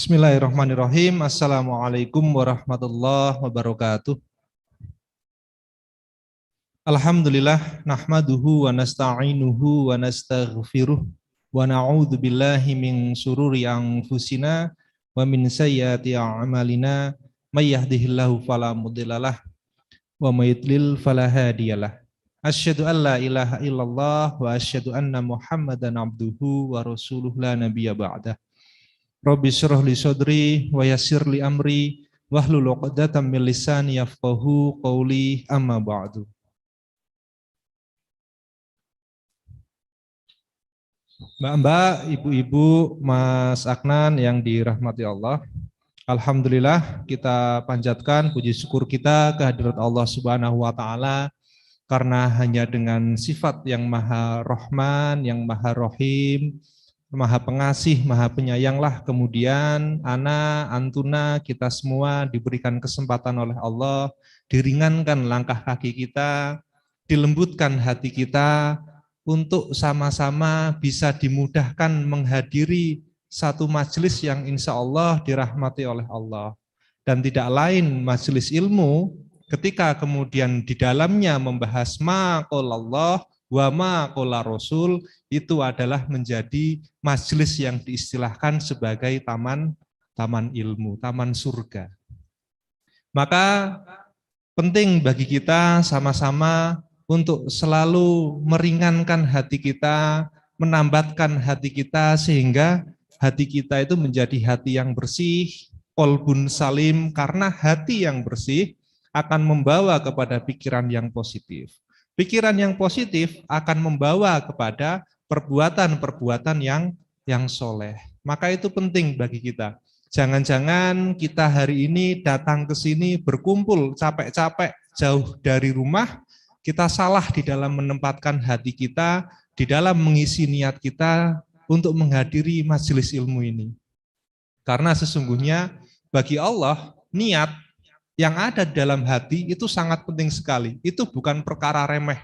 Bismillahirrahmanirrahim. Assalamualaikum warahmatullahi wabarakatuh. Alhamdulillah nahmaduhu wa nasta'inuhu wa nastaghfiruh wa na'udzu billahi min syururi anfusina wa min sayyiati a'malina may yahdihillahu fala mudhillalah wa may yudlil fala hadiyalah. Asyhadu an la ilaha illallah wa asyhadu anna Muhammadan abduhu wa rasuluhu la nabiyya ba'dah. Rabbi syrah li sodri wa yassir li amri wahlul 'uqdatam min lisani yafqahu qawli amma ba'du. Mbak-mbak, ibu-ibu, Mas Aknan yang dirahmati Allah. Alhamdulillah kita panjatkan puji syukur kita kehadirat Allah Subhanahu wa taala karena hanya dengan sifat yang Maha Rahman, yang Maha Rahim, Maha Pengasih, Maha Penyayanglah kemudian antuna kita semua diberikan kesempatan oleh Allah, diringankan langkah kaki kita, dilembutkan hati kita untuk sama-sama bisa dimudahkan menghadiri satu majelis yang insya Allah dirahmati oleh Allah. Dan tidak lain majelis ilmu ketika kemudian di dalamnya membahas ma qalallah wa ma qala rasul, itu adalah menjadi majelis yang diistilahkan sebagai taman ilmu, taman surga. Maka penting bagi kita sama-sama untuk selalu meringankan hati kita, menambatkan hati kita sehingga hati kita itu menjadi hati yang bersih, qalbun salim, karena hati yang bersih akan membawa kepada pikiran yang positif. Pikiran yang positif akan membawa kepada perbuatan-perbuatan yang soleh. Maka itu penting bagi kita. Jangan-jangan kita hari ini datang ke sini berkumpul capek-capek jauh dari rumah, kita salah di dalam menempatkan hati kita, di dalam mengisi niat kita untuk menghadiri majelis ilmu ini. Karena sesungguhnya bagi Allah, niat yang ada di dalam hati itu sangat penting sekali. Itu bukan perkara remeh,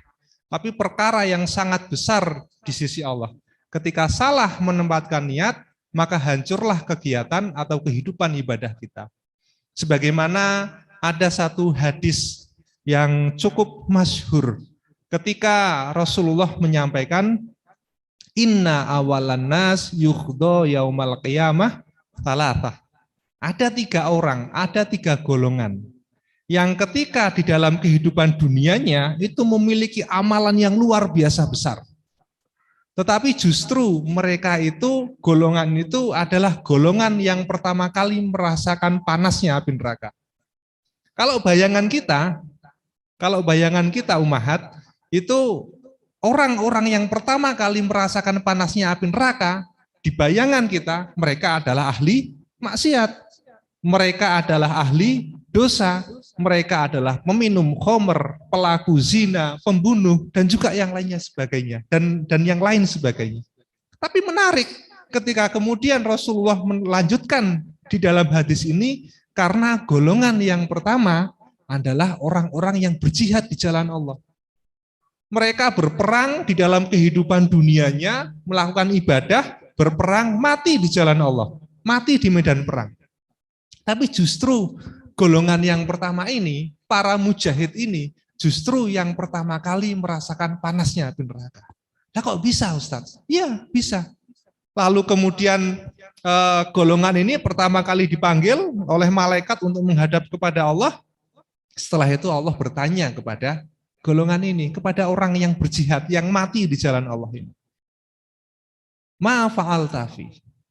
tapi perkara yang sangat besar di sisi Allah. Ketika salah menempatkan niat, maka hancurlah kegiatan atau kehidupan ibadah kita. Sebagaimana ada satu hadis yang cukup masyhur ketika Rasulullah menyampaikan, inna awalan nas yukhdo yaumal qiyamah thalathah. Ada 3 orang, ada 3 golongan yang ketika di dalam kehidupan dunianya itu memiliki amalan yang luar biasa besar. Tetapi justru mereka itu, golongan itu adalah golongan yang pertama kali merasakan panasnya api neraka. Kalau bayangan kita umahat, itu orang-orang yang pertama kali merasakan panasnya api neraka, di bayangan kita mereka adalah ahli maksiat. Mereka adalah ahli dosa, mereka adalah peminum khamr, pelaku zina, pembunuh, dan juga yang lainnya sebagainya, dan yang lain sebagainya. Tapi menarik ketika kemudian Rasulullah melanjutkan di dalam hadis ini, karena golongan yang pertama adalah orang-orang yang berjihad di jalan Allah. Mereka berperang di dalam kehidupan dunianya, melakukan ibadah, berperang, mati di jalan Allah, mati di medan perang. Tapi justru golongan yang pertama ini, para mujahid ini, justru yang pertama kali merasakan panasnya api neraka. Nah kok bisa Ustaz? Iya bisa. Lalu kemudian golongan ini pertama kali dipanggil oleh malaikat untuk menghadap kepada Allah. Setelah itu Allah bertanya kepada golongan ini, kepada orang yang berjihad, yang mati di jalan Allah ini. Ma fa'alta fi?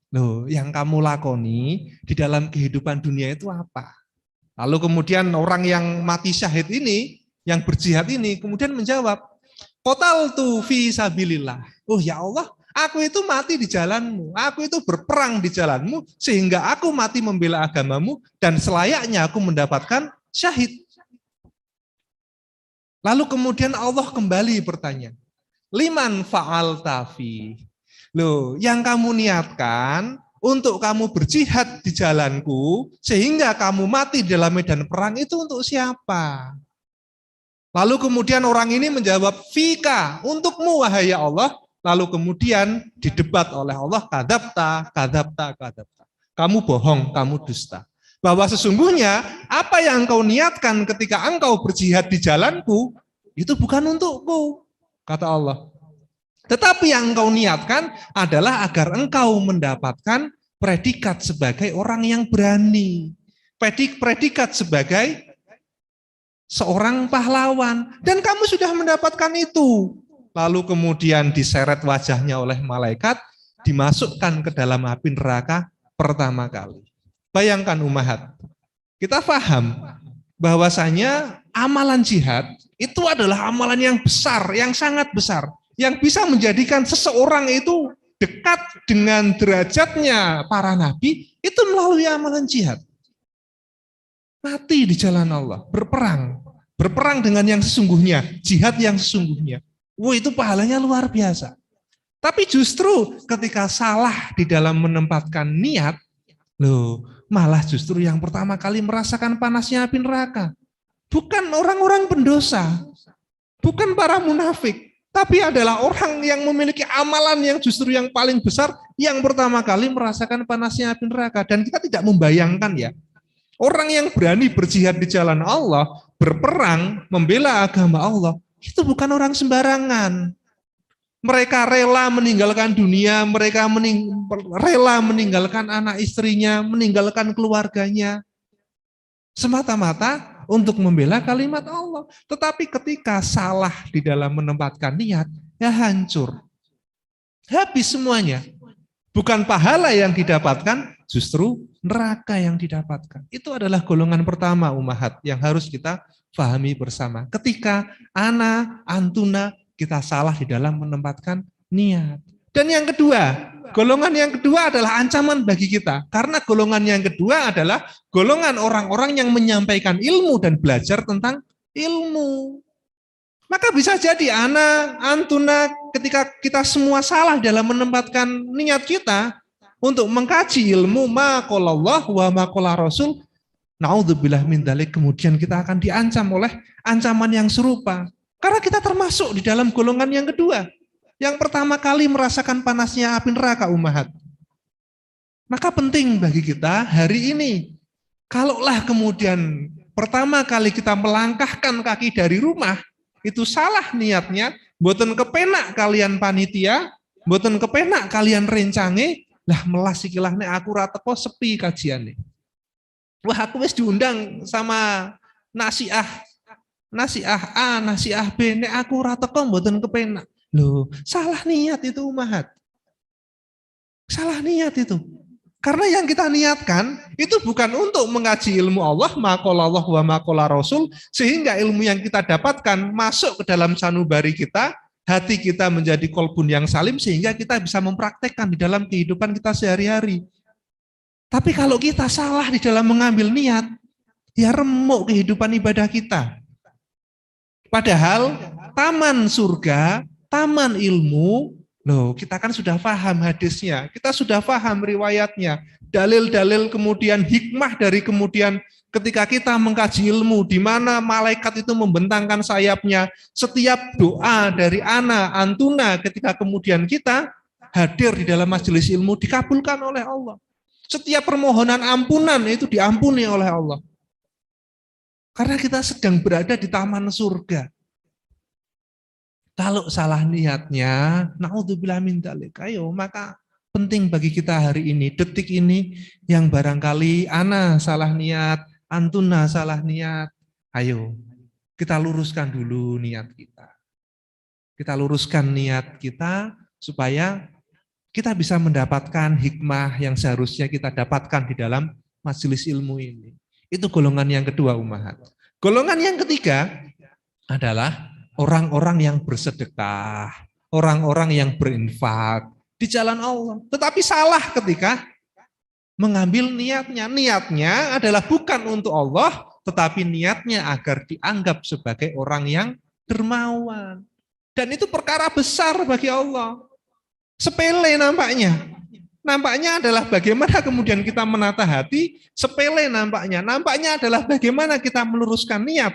Loh, yang kamu lakoni di dalam kehidupan dunia itu apa? Lalu kemudian orang yang mati syahid ini, yang berjihad ini, kemudian menjawab, qataltu fi sabilillah. Oh ya Allah, aku itu mati di jalanmu, aku itu berperang di jalanmu, sehingga aku mati membela agamamu, dan selayaknya aku mendapatkan syahid. Lalu kemudian Allah kembali bertanya, liman fa'alta fi? Loh, yang kamu niatkan untuk kamu berjihad di jalanku, sehingga kamu mati dalam medan perang, itu untuk siapa? Lalu kemudian orang ini menjawab, fika, untukmu wahai Allah. Lalu kemudian didebat oleh Allah, kadzabta, kadzabta, kadzabta. kamu bohong, kamu dusta. Bahwa sesungguhnya apa yang engkau niatkan ketika engkau berjihad di jalanku, itu bukan untukku, kata Allah. Tetapi yang engkau niatkan adalah agar engkau mendapatkan predikat sebagai orang yang berani. Predikat sebagai seorang pahlawan. Dan kamu sudah mendapatkan itu. Lalu kemudian diseret wajahnya oleh malaikat, dimasukkan ke dalam api neraka pertama kali. Bayangkan umahat, kita paham bahwasanya amalan jihad itu adalah amalan yang besar, yang sangat besar, yang bisa menjadikan seseorang itu dekat dengan derajatnya para nabi, itu melalui amalan jihad. Mati di jalan Allah, berperang dengan yang sesungguhnya, jihad yang sesungguhnya. Wah, itu pahalanya luar biasa. Tapi justru ketika salah di dalam menempatkan niat, loh, malah justru yang pertama kali merasakan panasnya api neraka. Bukan orang-orang pendosa, bukan para munafik, tapi adalah orang yang memiliki amalan yang justru yang paling besar, yang pertama kali merasakan panasnya api neraka. Dan kita tidak membayangkan ya, orang yang berani berjihad di jalan Allah, berperang, membela agama Allah, itu bukan orang sembarangan. Mereka rela meninggalkan dunia, mereka rela meninggalkan anak istrinya, meninggalkan keluarganya, semata-mata untuk membela kalimat Allah. Tetapi ketika salah di dalam menempatkan niat, ya hancur. Habis semuanya. Bukan pahala yang didapatkan, justru neraka yang didapatkan. Itu adalah golongan pertama umahat yang harus kita pahami bersama. Ketika antuna, kita salah di dalam menempatkan niat. Dan yang kedua, golongan yang kedua adalah ancaman bagi kita. Karena golongan yang kedua adalah golongan orang-orang yang menyampaikan ilmu dan belajar tentang ilmu. Maka bisa jadi antuna, ketika kita semua salah dalam menempatkan niat kita untuk mengkaji ilmu maqalallah wa maqala Rasul, naudzubillah min dzalik, kemudian kita akan diancam oleh ancaman yang serupa. Karena kita termasuk di dalam golongan yang kedua, yang pertama kali merasakan panasnya api neraka umahat. Maka penting bagi kita hari ini, kalaulah kemudian pertama kali kita melangkahkan kaki dari rumah, itu salah niatnya, mboten kepenak kalian panitia, mboten kepenak kalian rencange, lah melas ikilah nek aku ra teko sepi kajiane. Wah, aku wis diundang sama nasiah A, nasiah B, nek aku ora teko mboten kepenak. Loh, salah niat itu umahat. Salah niat itu. Karena yang kita niatkan itu bukan untuk mengaji ilmu Allah, maqalallah wa maqala Rasul, sehingga ilmu yang kita dapatkan masuk ke dalam sanubari kita, hati kita menjadi kolbun yang salim, sehingga kita bisa mempraktekkan di dalam kehidupan kita sehari-hari. Tapi kalau kita salah di dalam mengambil niat, ya remuk kehidupan ibadah kita. Padahal taman surga, taman ilmu, loh kita kan sudah paham hadisnya, kita sudah paham riwayatnya, dalil-dalil kemudian hikmah dari kemudian ketika kita mengkaji ilmu, di mana malaikat itu membentangkan sayapnya, setiap doa dari antuna ketika kemudian kita hadir di dalam majelis ilmu dikabulkan oleh Allah. Setiap permohonan ampunan itu diampuni oleh Allah. Karena kita sedang berada di taman surga. Kalau salah niatnya, naudzubillah min dzalik, ayo maka penting bagi kita hari ini, detik ini yang barangkali salah niat, antuna salah niat, ayo kita luruskan dulu niat kita. Kita luruskan niat kita supaya kita bisa mendapatkan hikmah yang seharusnya kita dapatkan di dalam majelis ilmu ini. Itu golongan yang kedua umahat. Golongan yang ketiga adalah orang-orang yang bersedekah, orang-orang yang berinfak di jalan Allah. Tetapi salah ketika mengambil niatnya. Niatnya adalah bukan untuk Allah, tetapi niatnya agar dianggap sebagai orang yang dermawan. Dan itu perkara besar bagi Allah. Sepele nampaknya. Nampaknya adalah bagaimana kemudian kita menata hati, sepele nampaknya. Nampaknya adalah bagaimana kita meluruskan niat.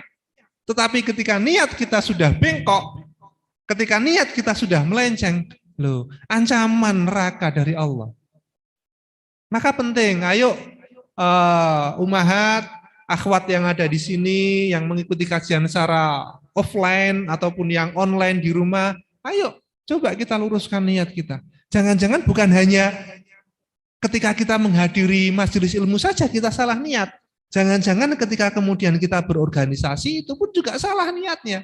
Tetapi ketika niat kita sudah bengkok, ketika niat kita sudah melenceng, loh, ancaman neraka dari Allah. Maka penting, ayo umahat, akhwat yang ada di sini, yang mengikuti kajian secara offline ataupun yang online di rumah, ayo coba kita luruskan niat kita. Jangan-jangan bukan hanya ketika kita menghadiri majelis ilmu saja kita salah niat. Jangan-jangan ketika kemudian kita berorganisasi itu pun juga salah niatnya.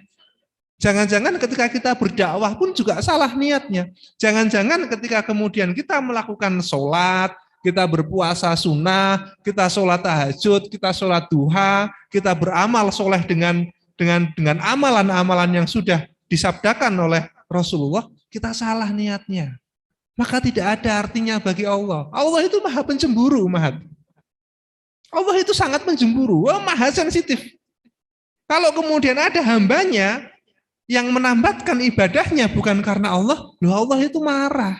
Jangan-jangan ketika kita berdakwah pun juga salah niatnya. Jangan-jangan ketika kemudian kita melakukan sholat, kita berpuasa sunnah, kita sholat tahajud, kita sholat duha, kita beramal soleh dengan amalan-amalan yang sudah disabdakan oleh Rasulullah, kita salah niatnya. Maka tidak ada artinya bagi Allah. Allah itu maha pencemburu, maha. Allah itu sangat pencemburu, maha sensitif. Kalau kemudian ada hambanya yang menambatkan ibadahnya bukan karena Allah, loh Allah itu marah.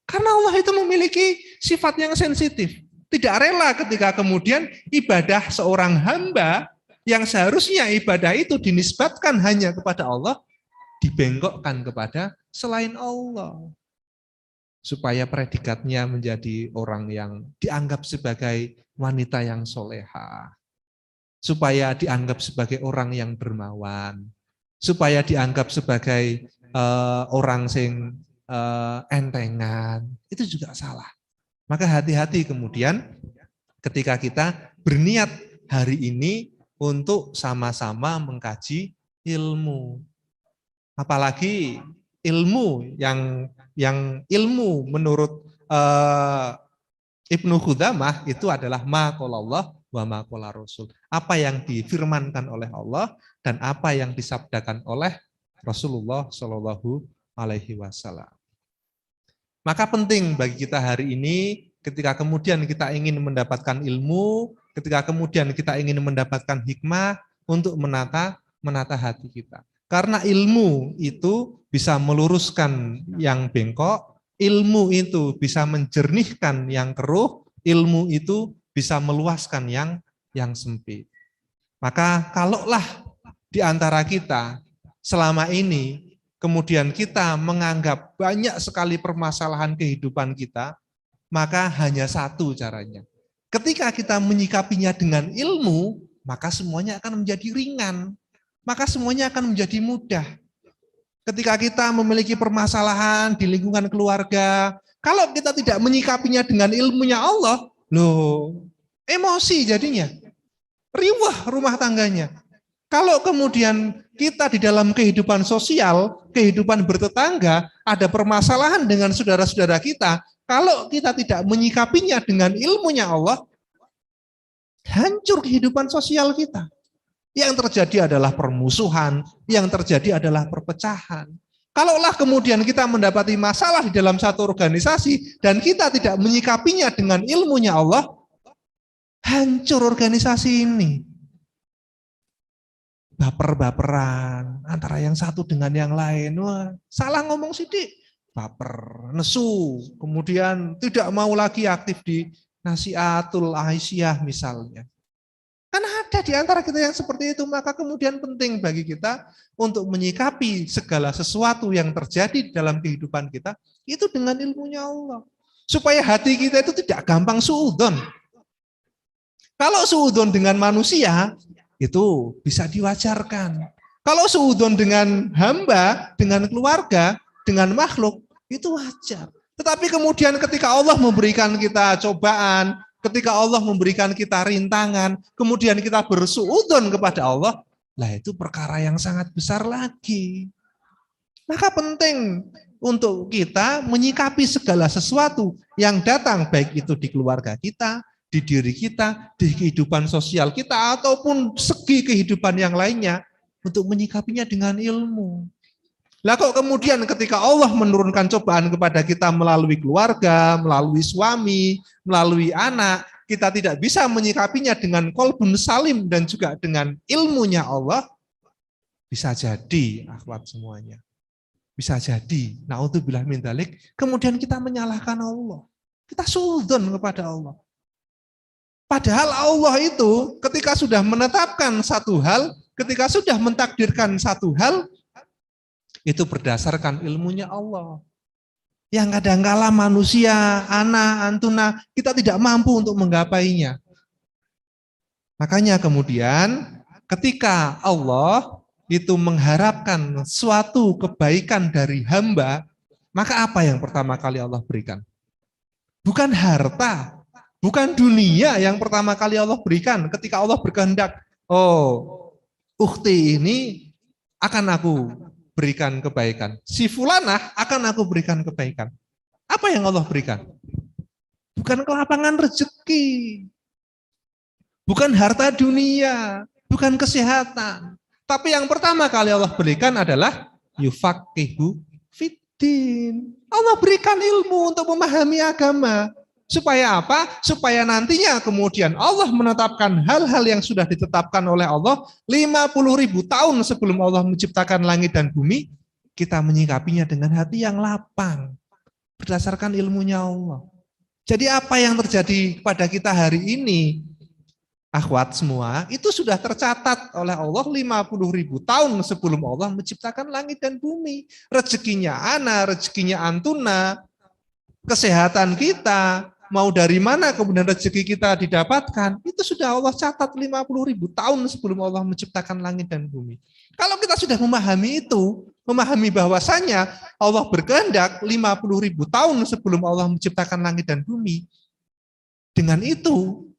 Karena Allah itu memiliki sifat yang sensitif. Tidak rela ketika kemudian ibadah seorang hamba yang seharusnya ibadah itu dinisbatkan hanya kepada Allah, dibengkokkan kepada selain Allah. Supaya predikatnya menjadi orang yang dianggap sebagai wanita yang soleha. Supaya dianggap sebagai orang yang dermawan. Supaya dianggap sebagai orang sing entengan, itu juga salah. Maka hati-hati kemudian ketika kita berniat hari ini untuk sama-sama mengkaji ilmu. Apalagi ilmu yang ilmu menurut Ibnu Khudamah itu adalah ma qala Allah wa ma qala Rasul. Apa yang difirmankan oleh Allah dan apa yang disabdakan oleh Rasulullah Shallallahu Alaihi Wasallam. Maka penting bagi kita hari ini ketika kemudian kita ingin mendapatkan ilmu, ketika kemudian kita ingin mendapatkan hikmah untuk menata hati kita. Karena ilmu itu bisa meluruskan yang bengkok, ilmu itu bisa menjernihkan yang keruh, ilmu itu bisa meluaskan yang sempit. Maka kalaulah di antara kita selama ini kemudian kita menganggap banyak sekali permasalahan kehidupan kita, maka hanya satu caranya. Ketika kita menyikapinya dengan ilmu, maka semuanya akan menjadi ringan. Maka semuanya akan menjadi mudah. Ketika kita memiliki permasalahan di lingkungan keluarga, kalau kita tidak menyikapinya dengan ilmunya Allah, loh, emosi jadinya. Riwah rumah tangganya. Kalau kemudian kita di dalam kehidupan sosial, kehidupan bertetangga, ada permasalahan dengan saudara-saudara kita, kalau kita tidak menyikapinya dengan ilmunya Allah, hancur kehidupan sosial kita. Yang terjadi adalah permusuhan, yang terjadi adalah perpecahan. Kalaulah kemudian kita mendapati masalah di dalam satu organisasi dan kita tidak menyikapinya dengan ilmunya Allah, hancur organisasi ini. Baper-baperan antara yang satu dengan yang lain. Wah, salah ngomong sidik, baper, nesu, kemudian tidak mau lagi aktif di Nasihatul Aisyah misalnya. Karena ada di antara kita yang seperti itu, maka kemudian penting bagi kita untuk menyikapi segala sesuatu yang terjadi dalam kehidupan kita, itu dengan ilmunya Allah. Supaya hati kita itu tidak gampang suudzon. Kalau suudzon dengan manusia, itu bisa diwajarkan. Kalau suudzon dengan hamba, dengan keluarga, dengan makhluk, itu wajar. Tetapi kemudian ketika Allah memberikan kita cobaan, ketika Allah memberikan kita rintangan, kemudian kita bersuudzon kepada Allah, lah itu perkara yang sangat besar lagi. Maka penting untuk kita menyikapi segala sesuatu yang datang, baik itu di keluarga kita, di diri kita, di kehidupan sosial kita, ataupun segi kehidupan yang lainnya, untuk menyikapinya dengan ilmu. Lah kok kemudian ketika Allah menurunkan cobaan kepada kita melalui keluarga, melalui suami, melalui anak, kita tidak bisa menyikapinya dengan qalbun salim dan juga dengan ilmunya Allah, bisa jadi akhwat semuanya. Bisa jadi, naudzubillah min dzalik, kemudian kita menyalahkan Allah. Kita suudzon kepada Allah. Padahal Allah itu ketika sudah menetapkan satu hal, ketika sudah mentakdirkan satu hal, itu berdasarkan ilmunya Allah. Yang kadangkala manusia, ana, antuna, kita tidak mampu untuk menggapainya. Makanya kemudian ketika Allah itu mengharapkan suatu kebaikan dari hamba, maka apa yang pertama kali Allah berikan? Bukan harta, bukan dunia yang pertama kali Allah berikan ketika Allah berkehendak. Oh, ukhti ini akan aku berikan kebaikan. Si fulanah akan aku berikan kebaikan. Apa yang Allah berikan? Bukan kelapangan rezeki, bukan harta dunia, bukan kesehatan. Tapi yang pertama kali Allah berikan adalah yufaqihu fiddin. Allah berikan ilmu untuk memahami agama. Supaya apa? Supaya nantinya kemudian Allah menetapkan hal-hal yang sudah ditetapkan oleh Allah 50.000 tahun sebelum Allah menciptakan langit dan bumi, kita menyikapinya dengan hati yang lapang berdasarkan ilmunya Allah. Jadi apa yang terjadi pada kita hari ini, akhwat semua, itu sudah tercatat oleh Allah 50.000 tahun sebelum Allah menciptakan langit dan bumi. Rezekinya ana, rezekinya antuna, kesehatan kita, mau dari mana kemudian rezeki kita didapatkan, itu sudah Allah catat 50.000 tahun sebelum Allah menciptakan langit dan bumi. Kalau kita sudah memahami itu, memahami bahwasanya Allah berkehendak 50.000 tahun sebelum Allah menciptakan langit dan bumi, dengan itu,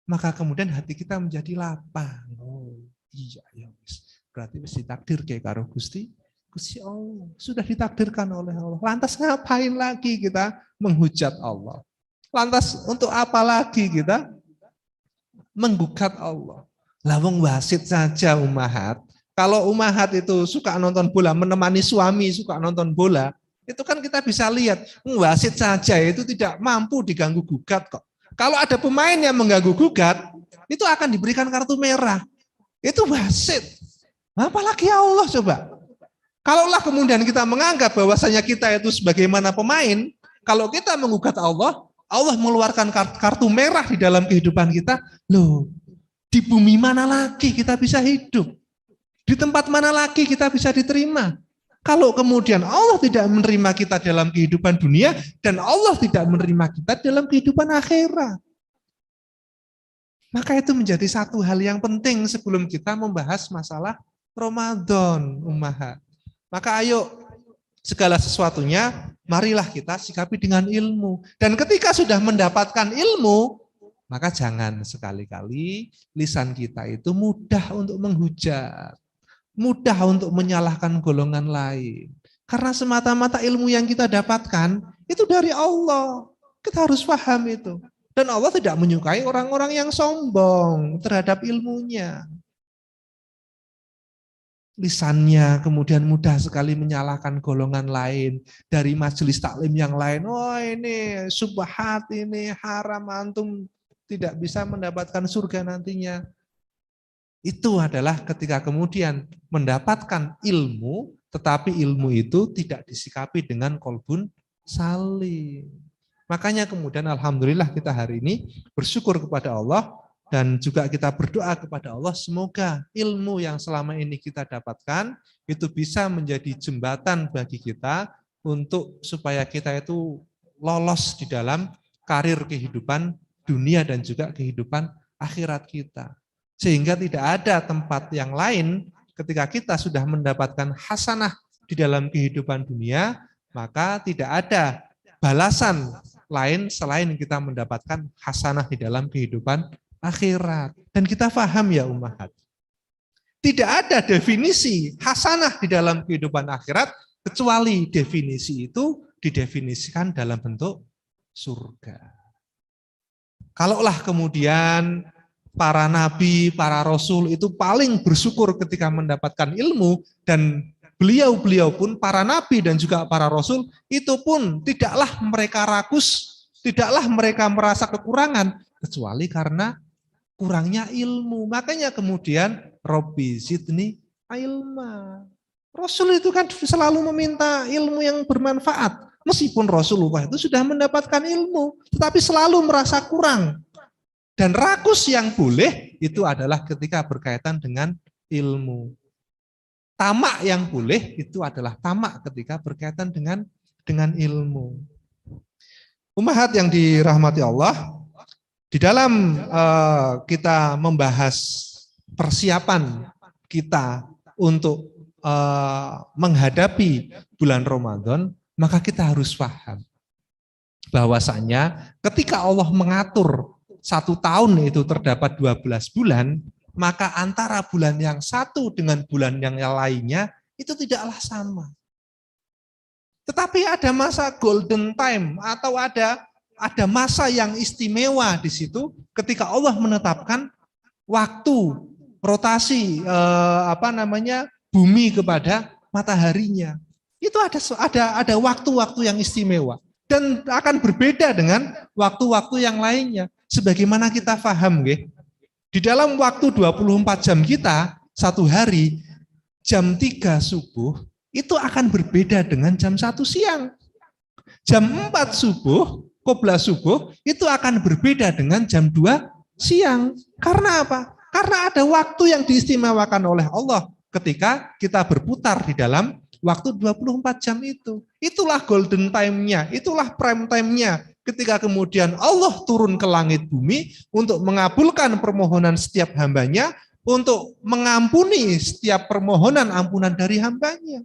maka kemudian hati kita menjadi lapang. Oh iya, ya berarti mesti takdir kayak karo Gusti Allah. Sudah ditakdirkan oleh Allah. Lantas ngapain lagi kita menghujat Allah? Lantas untuk apa lagi kita menggugat Allah? Lawang wasit saja umahat. Kalau umahat itu suka nonton bola, menemani suami suka nonton bola, itu kan kita bisa lihat, wasit saja itu tidak mampu diganggu gugat kok. Kalau ada pemain yang mengganggu gugat, itu akan diberikan kartu merah. Itu wasit. Apalagi Allah coba. Kalaulah kemudian kita menganggap bahwasanya kita itu sebagaimana pemain, kalau kita menggugat Allah, Allah mengeluarkan kartu merah di dalam kehidupan kita. Loh, di bumi mana lagi kita bisa hidup? Di tempat mana lagi kita bisa diterima? Kalau kemudian Allah tidak menerima kita dalam kehidupan dunia, dan Allah tidak menerima kita dalam kehidupan akhirat. Maka itu menjadi satu hal yang penting sebelum kita membahas masalah Ramadan, ummahat. Maka ayo, segala sesuatunya, marilah kita sikapi dengan ilmu. Dan ketika sudah mendapatkan ilmu, maka jangan sekali-kali lisan kita itu mudah untuk menghujat, mudah untuk menyalahkan golongan lain. Karena semata-mata ilmu yang kita dapatkan, itu dari Allah. Kita harus paham itu. Dan Allah tidak menyukai orang-orang yang sombong terhadap ilmunya. Lisannya kemudian mudah sekali menyalahkan golongan lain dari majelis taklim yang lain. Oh ini subhat, ini haram, antum tidak bisa mendapatkan surga nantinya. Itu adalah ketika kemudian mendapatkan ilmu, tetapi ilmu itu tidak disikapi dengan kolbun salim. Makanya kemudian alhamdulillah kita hari ini bersyukur kepada Allah, dan juga kita berdoa kepada Allah semoga ilmu yang selama ini kita dapatkan itu bisa menjadi jembatan bagi kita untuk supaya kita itu lolos di dalam karir kehidupan dunia dan juga kehidupan akhirat kita. Sehingga tidak ada tempat yang lain ketika kita sudah mendapatkan hasanah di dalam kehidupan dunia, maka tidak ada balasan lain selain kita mendapatkan hasanah di dalam kehidupan akhirat. Dan kita paham ya ummahat, tidak ada definisi hasanah di dalam kehidupan akhirat kecuali definisi itu didefinisikan dalam bentuk surga. Kalaulah kemudian para nabi, para rasul itu paling bersyukur ketika mendapatkan ilmu, dan beliau-beliau pun, para nabi dan juga para rasul, itu pun tidaklah mereka rakus, tidaklah mereka merasa kekurangan, kecuali karena kurangnya ilmu. Makanya kemudian Robbi zidni ilma. Rasul itu kan selalu meminta ilmu yang bermanfaat. Meskipun Rasulullah itu sudah mendapatkan ilmu, tetapi selalu merasa kurang. Dan rakus yang boleh itu adalah ketika berkaitan dengan ilmu. Tamak yang boleh itu adalah tamak ketika berkaitan dengan dengan ilmu. Ummahat yang dirahmati Allah, di dalam kita membahas persiapan kita untuk menghadapi bulan Ramadan, maka kita harus paham bahwasanya ketika Allah mengatur 1 tahun itu terdapat 12 bulan, maka antara bulan yang satu dengan bulan yang lainnya itu tidaklah sama. Tetapi ada masa golden time atau ada masa yang istimewa di situ ketika Allah menetapkan waktu rotasi bumi kepada mataharinya. Itu ada waktu-waktu yang istimewa dan akan berbeda dengan waktu-waktu yang lainnya. Sebagaimana kita paham, di dalam waktu 24 jam kita satu hari, jam 3 subuh itu akan berbeda dengan jam 1 siang. Jam 4 subuh, qobla subuh, itu akan berbeda dengan jam 2 siang. Karena apa? Karena ada waktu yang diistimewakan oleh Allah ketika kita berputar di dalam waktu 24 jam itu. Itulah golden time-nya, itulah prime time-nya. Ketika kemudian Allah turun ke langit bumi untuk mengabulkan permohonan setiap hambanya, untuk mengampuni setiap permohonan ampunan dari hambanya.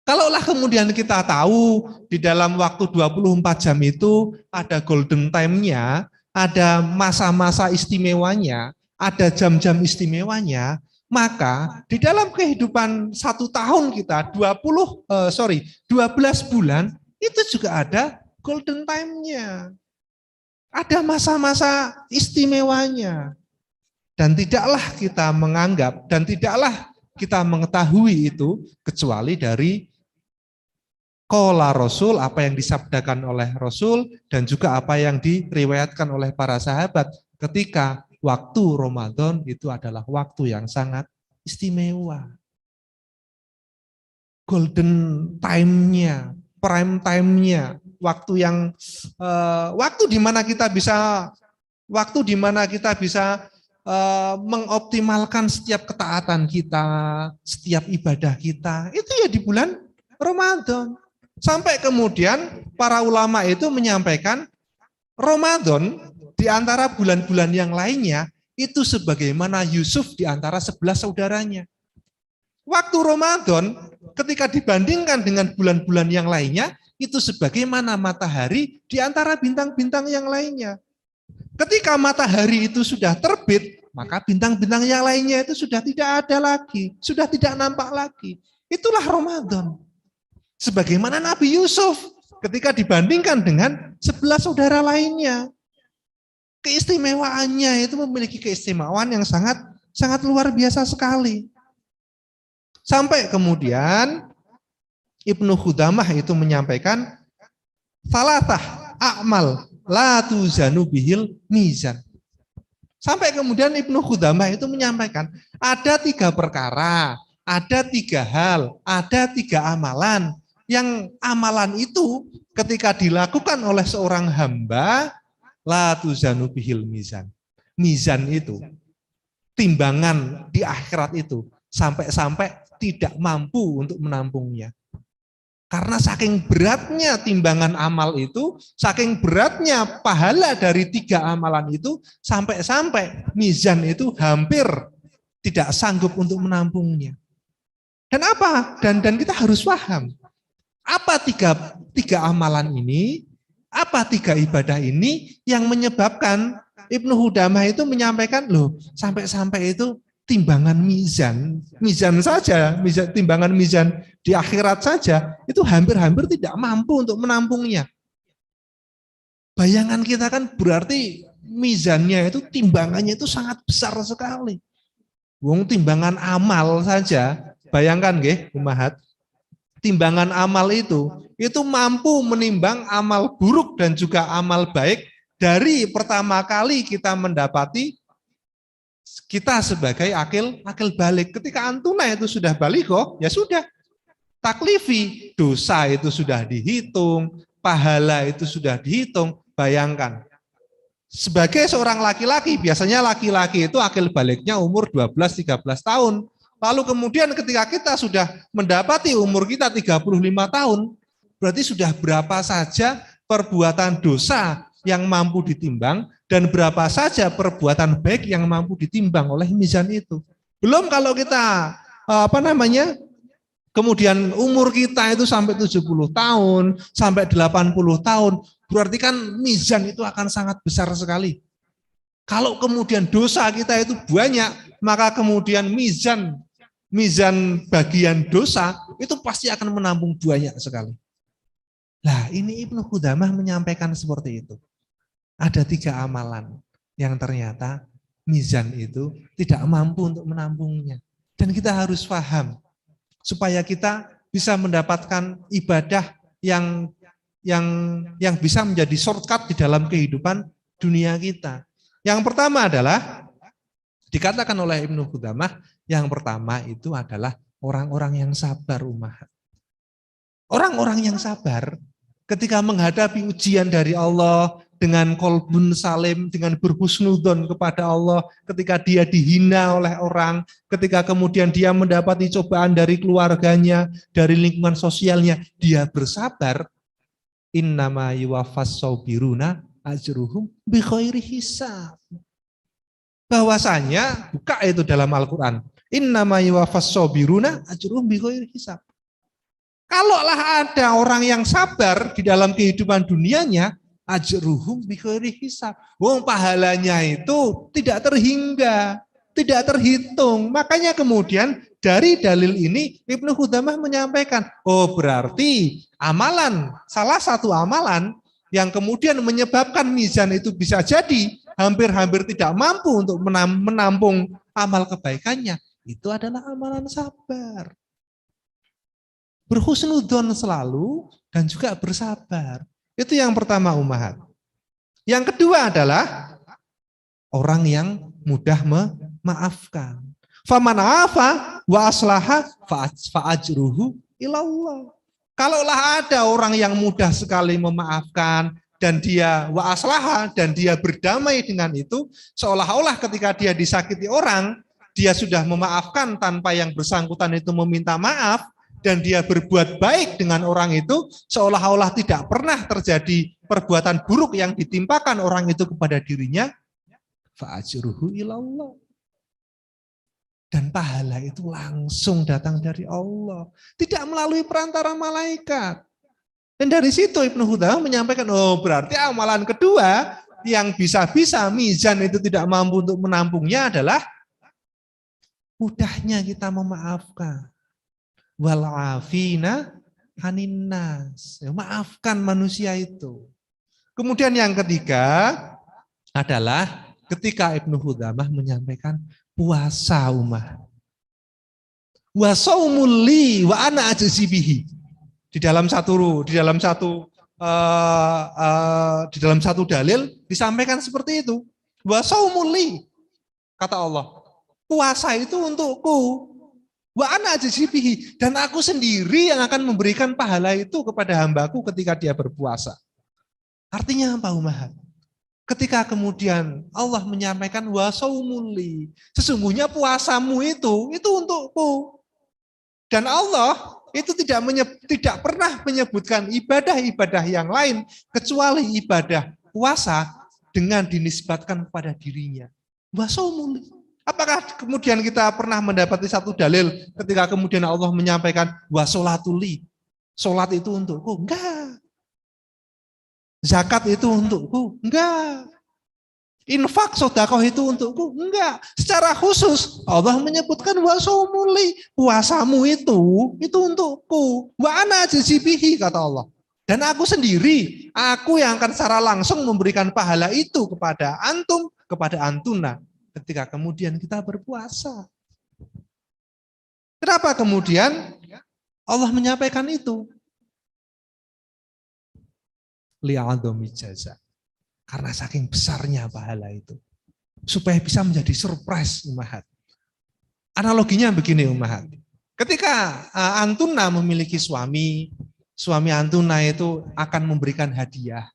Kalaulah kemudian kita tahu di dalam waktu 24 jam itu ada golden time-nya, ada masa-masa istimewanya, ada jam-jam istimewanya, maka di dalam kehidupan 1 tahun kita 12 bulan itu juga ada golden time-nya. Ada masa-masa istimewanya. Dan tidaklah kita menganggap dan tidaklah kita mengetahui itu kecuali dari qala Rasul, apa yang disabdakan oleh Rasul, dan juga apa yang diriwayatkan oleh para sahabat ketika waktu Ramadan itu adalah waktu yang sangat istimewa. Golden time-nya, prime time-nya, waktu di mana kita bisa mengoptimalkan setiap ketaatan kita, setiap ibadah kita, itu ya di bulan Ramadan. Sampai kemudian para ulama itu menyampaikan Ramadan di antara bulan-bulan yang lainnya itu sebagaimana Yusuf di antara 11 saudaranya. Waktu Ramadan ketika dibandingkan dengan bulan-bulan yang lainnya itu sebagaimana matahari di antara bintang-bintang yang lainnya. Ketika matahari itu sudah terbit, maka bintang-bintang yang lainnya itu sudah tidak ada lagi, sudah tidak nampak lagi. Itulah Ramadan. Sebagaimana Nabi Yusuf ketika dibandingkan dengan 11 saudara lainnya. Keistimewaannya itu memiliki keistimewaan yang sangat luar biasa sekali. Sampai kemudian Ibnu Khudamah itu menyampaikan salatah a'mal la tuzanu bihil mizan. Sampai kemudian Ibnu Khudamah itu menyampaikan ada 3 perkara, ada 3 hal, ada 3 amalan. Yang amalan itu ketika dilakukan oleh seorang hamba la tuzanu bihil mizan. Mizan itu timbangan di akhirat itu sampai-sampai tidak mampu untuk menampungnya. Karena saking beratnya timbangan amal itu, saking beratnya pahala dari 3 amalan itu, sampai-sampai mizan itu hampir tidak sanggup untuk menampungnya. Dan apa? Dan kita harus paham. Apa tiga amalan ini, apa 3 ibadah ini yang menyebabkan Ibnu Khudamah itu menyampaikan, loh sampai-sampai itu timbangan mizan saja, timbangan mizan di akhirat saja, itu hampir-hampir tidak mampu untuk menampungnya. Bayangan kita kan berarti mizannya itu, timbangannya itu sangat besar sekali. Wong timbangan amal saja, bayangkan nggih, Ummahat, timbangan amal itu mampu menimbang amal buruk dan juga amal baik dari pertama kali kita mendapati kita sebagai akil balik. Ketika antuna itu sudah baligho, ya sudah. Taklifi, dosa itu sudah dihitung, pahala itu sudah dihitung. Bayangkan, sebagai seorang laki-laki, biasanya laki-laki itu akil baliknya umur 12-13 tahun. Lalu kemudian ketika kita sudah mendapati umur kita 35 tahun, Berarti sudah berapa saja perbuatan dosa yang mampu ditimbang dan berapa saja perbuatan baik yang mampu ditimbang oleh mizan itu. Belum kalau kita kemudian umur kita itu sampai 70 tahun, sampai 80 tahun, berarti kan mizan itu akan sangat besar sekali. Kalau kemudian dosa kita itu banyak, maka kemudian mizan bagian dosa itu pasti akan menampung banyak sekali. Nah, ini Ibnu Qudamah menyampaikan seperti itu. Ada 3 amalan yang ternyata mizan itu tidak mampu untuk menampungnya. Dan kita harus paham supaya kita bisa mendapatkan ibadah yang bisa menjadi shortcut di dalam kehidupan dunia kita. Yang pertama adalah dikatakan oleh Ibnu Qudamah, yang pertama itu adalah orang-orang yang sabar, umat. Orang-orang yang sabar ketika menghadapi ujian dari Allah dengan qalbun salim, dengan berhusnudzon kepada Allah, ketika dia dihina oleh orang, ketika kemudian dia mendapati cobaan dari keluarganya, dari lingkungan sosialnya, dia bersabar. Innama yuwaffas sabiruna ajruhum bighairi hisab. Bahwasanya buka itu dalam Al-Qur'an. Innama yuwaffas sabiruna ajruhum bighairi hisab. Kalaulah ada orang yang sabar di dalam kehidupan dunianya, ajruhum bighairi hisab. Wong pahalanya itu tidak terhingga, tidak terhitung. Makanya kemudian dari dalil ini Ibnu Qudamah menyampaikan, oh berarti amalan, salah satu amalan yang kemudian menyebabkan mizan itu bisa jadi hampir-hampir tidak mampu untuk menampung amal kebaikannya, itu adalah amalan sabar. Berhusnudzon selalu dan juga bersabar. Itu yang pertama, ummahat. Yang kedua adalah orang yang mudah memaafkan. Faman afa wa aslaha fa ajruhu ilallah. Kalaulah ada orang yang mudah sekali memaafkan dan dia wa aslaha dan dia berdamai dengan itu, seolah-olah ketika dia disakiti orang, dia sudah memaafkan tanpa yang bersangkutan itu meminta maaf, dan dia berbuat baik dengan orang itu, seolah-olah tidak pernah terjadi perbuatan buruk yang ditimpakan orang itu kepada dirinya, fa'ajruhu ilallah. Dan pahala itu langsung datang dari Allah, tidak melalui perantara malaikat. Dan dari situ Ibnu Qudamah menyampaikan, oh berarti amalan kedua yang bisa-bisa mizan itu tidak mampu untuk menampungnya adalah mudahnya kita memaafkan. Wal'afina aninnas, maafkan manusia itu. Kemudian yang ketiga adalah ketika Ibnu Qudamah menyampaikan puasa, ummah. Wa shaumul li wa ana ajzi bihi. Di dalam satu dalil disampaikan seperti itu. Wa shaumul li, kata Allah. Puasa itu untukku. Wa ana ajzibihi, dan aku sendiri yang akan memberikan pahala itu kepada hambaku ketika dia berpuasa. Artinya apa, ummahat? Ketika kemudian Allah menyampaikan wa shaumuli, sesungguhnya puasamu itu untukku. Dan Allah itu tidak pernah menyebutkan ibadah-ibadah yang lain kecuali ibadah puasa dengan dinisbatkan kepada dirinya. Wa shaumuli. Apakah kemudian kita pernah mendapati satu dalil ketika kemudian Allah menyampaikan wa sholatuli, sholat itu untukku? Enggak. Zakat itu untukku? Enggak. Infak sedekah itu untukku? Enggak. Secara khusus Allah menyebutkan wa shaumuli, puasamu itu untukku. Wa ana ajzibihi, kata Allah. Dan aku sendiri, aku yang akan secara langsung memberikan pahala itu kepada antum, kepada antuna, ketika kemudian kita berpuasa. Kenapa kemudian Allah menyampaikan itu? Li'adhami jaza. Karena saking besarnya pahala itu. Supaya bisa menjadi surprise, ummahat. Analoginya begini, ummahat. Ketika antuna memiliki suami antuna itu akan memberikan hadiah.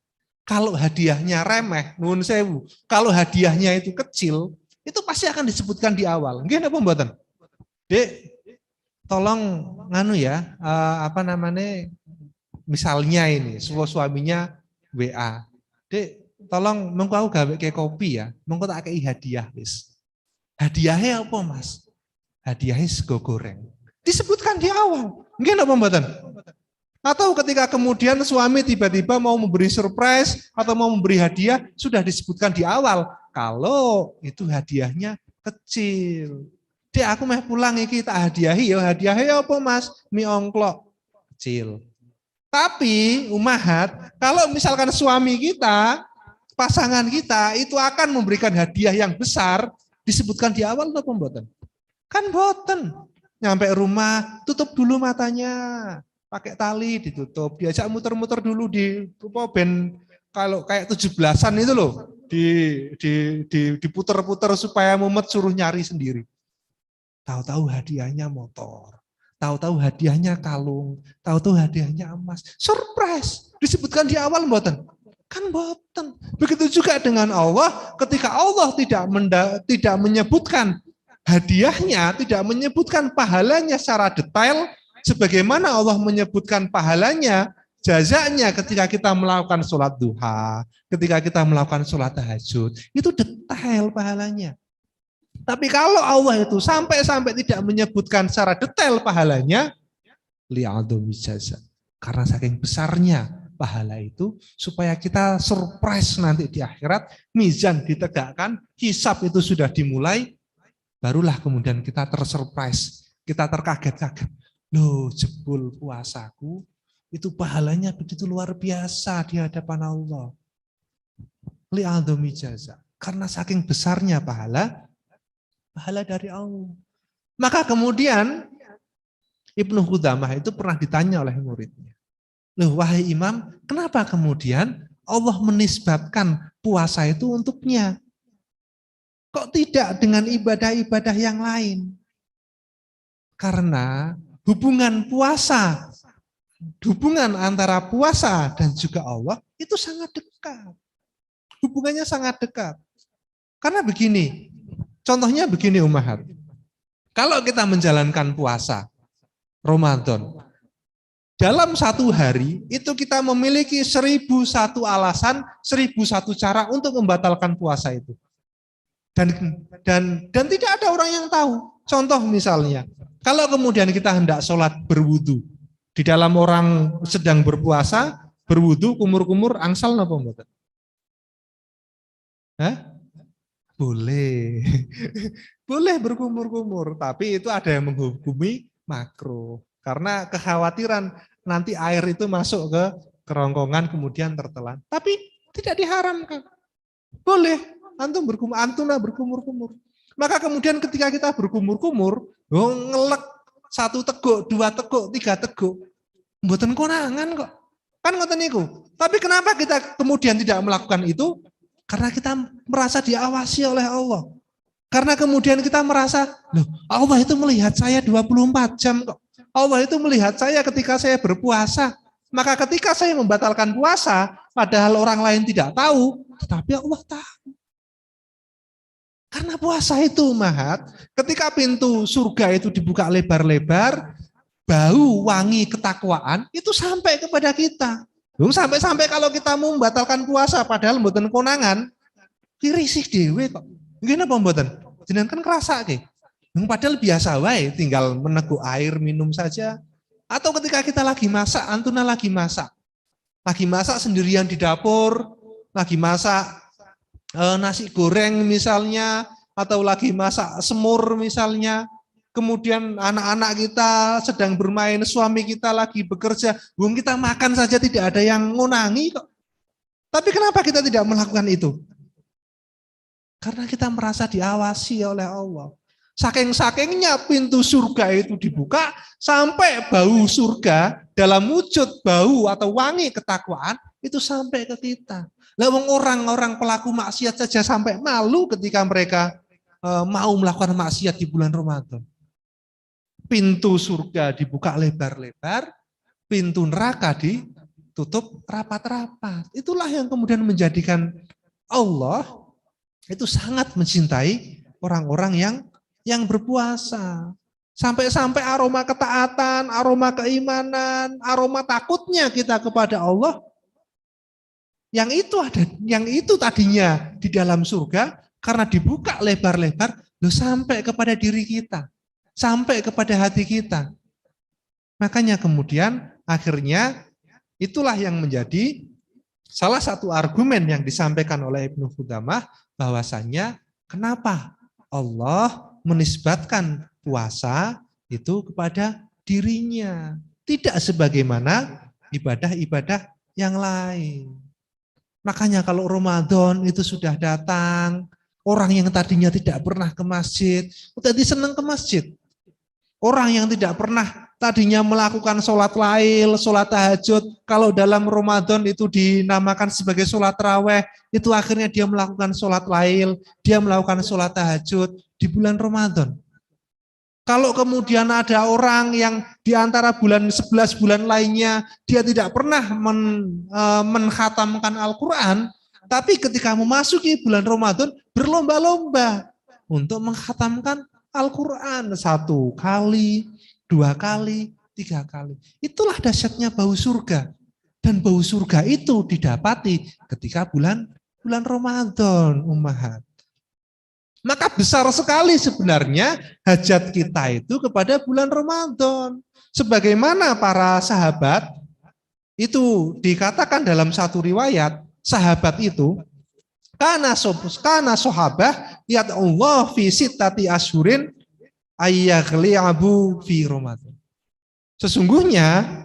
Kalau hadiahnya remeh, nuwun sewu, kalau hadiahnya itu kecil, itu pasti akan disebutkan di awal. Nggih napa mboten? Dek, tolong nganu ya, misalnya ini, suaminya WA. Dek, tolong mengko aku gawe kayak kopi ya. Mengko tak kei hadiah wis. Hadiahnya apa, Mas? Hadiahnya sego goreng. Disebutkan di awal. Nggih napa mboten? Atau ketika kemudian suami tiba-tiba mau memberi surprise atau mau memberi hadiah, sudah disebutkan di awal. Kalau itu hadiahnya kecil. Dek, aku meh pulang iki tak hadiahi ya. Hadiahnya apa, Mas? Mie ongklok kecil. Tapi umahat, kalau misalkan suami kita, pasangan kita itu akan memberikan hadiah yang besar, disebutkan di awal atau mboten? Kan boten. Nyampe rumah, tutup dulu matanya. Pakai tali ditutup, diajak muter-muter dulu di ben kalau kayak 17-an itu loh, diputer-puter supaya mumet, suruh nyari sendiri. Tahu-tahu hadiahnya motor, tahu-tahu hadiahnya kalung, tahu-tahu hadiahnya emas. Surprise, disebutkan di awal mboten? Kan boten. Begitu juga dengan Allah, ketika Allah tidak menyebutkan hadiahnya, tidak menyebutkan pahalanya secara detail, sebagaimana Allah menyebutkan pahalanya, jazanya ketika kita melakukan sholat duha, ketika kita melakukan sholat tahajud, itu detail pahalanya. Tapi kalau Allah itu sampai tidak menyebutkan secara detail pahalanya, li'adhami jaza. Karena saking besarnya pahala itu, supaya kita surprise nanti di akhirat, mizan ditegakkan, hisab itu sudah dimulai, barulah kemudian kita tersurprise, kita terkaget-kaget. Loh, jebul puasaku itu pahalanya begitu luar biasa di hadapan Allah. Li'adhami jaza. Karena saking besarnya pahala dari Allah. Maka kemudian Ibnu Qudamah itu pernah ditanya oleh muridnya. Loh, wahai imam, kenapa kemudian Allah menisbatkan puasa itu untuknya? Kok tidak dengan ibadah-ibadah yang lain? Karena hubungan antara puasa dan juga Allah itu sangat dekat. Hubungannya sangat dekat. Karena begini, contohnya begini Ummahat. Kalau kita menjalankan puasa Ramadan, dalam satu hari itu kita memiliki 1001 alasan, 1001 cara untuk membatalkan puasa itu. Dan tidak ada orang yang tahu. Contoh misalnya, kalau kemudian kita hendak sholat berwudu, di dalam orang sedang berpuasa, berwudu, kumur-kumur, angsal napa mboten? Hah? Boleh. Boleh berkumur-kumur, tapi itu ada yang menghukumi makruh. Karena kekhawatiran nanti air itu masuk ke kerongkongan kemudian tertelan. Tapi tidak diharamkan. Boleh, antuna berkumur-kumur. Maka kemudian ketika kita berkumur-kumur, ngelek 1 teguk, 2 teguk, 3 teguk, mboten konangan kok. Kan ngoten niku. Tapi kenapa kita kemudian tidak melakukan itu? Karena kita merasa diawasi oleh Allah. Karena kemudian kita merasa, loh, Allah itu melihat saya 24 jam kok. Allah itu melihat saya ketika saya berpuasa. Maka ketika saya membatalkan puasa, padahal orang lain tidak tahu, tetapi Allah tahu. Karena puasa itu, Mahat, ketika pintu surga itu dibuka lebar-lebar, bau wangi ketakwaan itu sampai kepada kita. Sampai-sampai kalau kita mau membatalkan puasa, padahal mboten konangan, risih dewe kok. Nggih napa mboten? Jenengan kan ngrasake. Padahal biasa wae, tinggal meneguk air minum saja. Atau ketika kita lagi masak, antuna lagi masak. Lagi masak sendirian di dapur, lagi masak nasi goreng misalnya, atau lagi masak semur misalnya, kemudian anak-anak kita sedang bermain, suami kita lagi bekerja, kita makan saja tidak ada yang ngunangi kok. Tapi kenapa kita tidak melakukan itu? Karena kita merasa diawasi oleh Allah. Saking-sakingnya pintu surga itu dibuka, sampai bau surga dalam wujud bau atau wangi ketakwaan itu sampai ke kita. Lalu orang-orang pelaku maksiat saja sampai malu ketika mereka mau melakukan maksiat di bulan Ramadan. Pintu surga dibuka lebar-lebar, pintu neraka ditutup rapat-rapat. Itulah yang kemudian menjadikan Allah itu sangat mencintai orang-orang yang berpuasa. Sampai-sampai aroma ketaatan, aroma keimanan, aroma takutnya kita kepada Allah, yang itu tadinya di dalam surga, karena dibuka lebar-lebar, sampai kepada diri kita, sampai kepada hati kita. Makanya kemudian akhirnya itulah yang menjadi salah satu argumen yang disampaikan oleh Ibnu Qudamah, bahwasannya kenapa Allah menisbatkan puasa itu kepada dirinya, tidak sebagaimana ibadah-ibadah yang lain. Makanya kalau Ramadan itu sudah datang, orang yang tadinya tidak pernah ke masjid, tadi senang ke masjid. Orang yang tidak pernah tadinya melakukan sholat lail, sholat tahajud, kalau dalam Ramadan itu dinamakan sebagai sholat raweh, itu akhirnya dia melakukan sholat lail, dia melakukan sholat tahajud di bulan Ramadan. Kalau kemudian ada orang yang di antara bulan 11 bulan lainnya, dia tidak pernah mengkhatamkan Al-Quran, tapi ketika memasuki bulan Ramadan, berlomba-lomba untuk mengkhatamkan Al-Quran 1 kali, 2 kali, 3 kali. Itulah dahsyatnya bau surga. Dan bau surga itu didapati ketika bulan Ramadan, ummahat. Maka besar sekali sebenarnya hajat kita itu kepada bulan Ramadan. Sebagaimana para sahabat, itu dikatakan dalam satu riwayat, sahabat itu, Kana sahabah yad'ullah fi sittati asyurin ayyaghli'abu fi Ramadan. Sesungguhnya,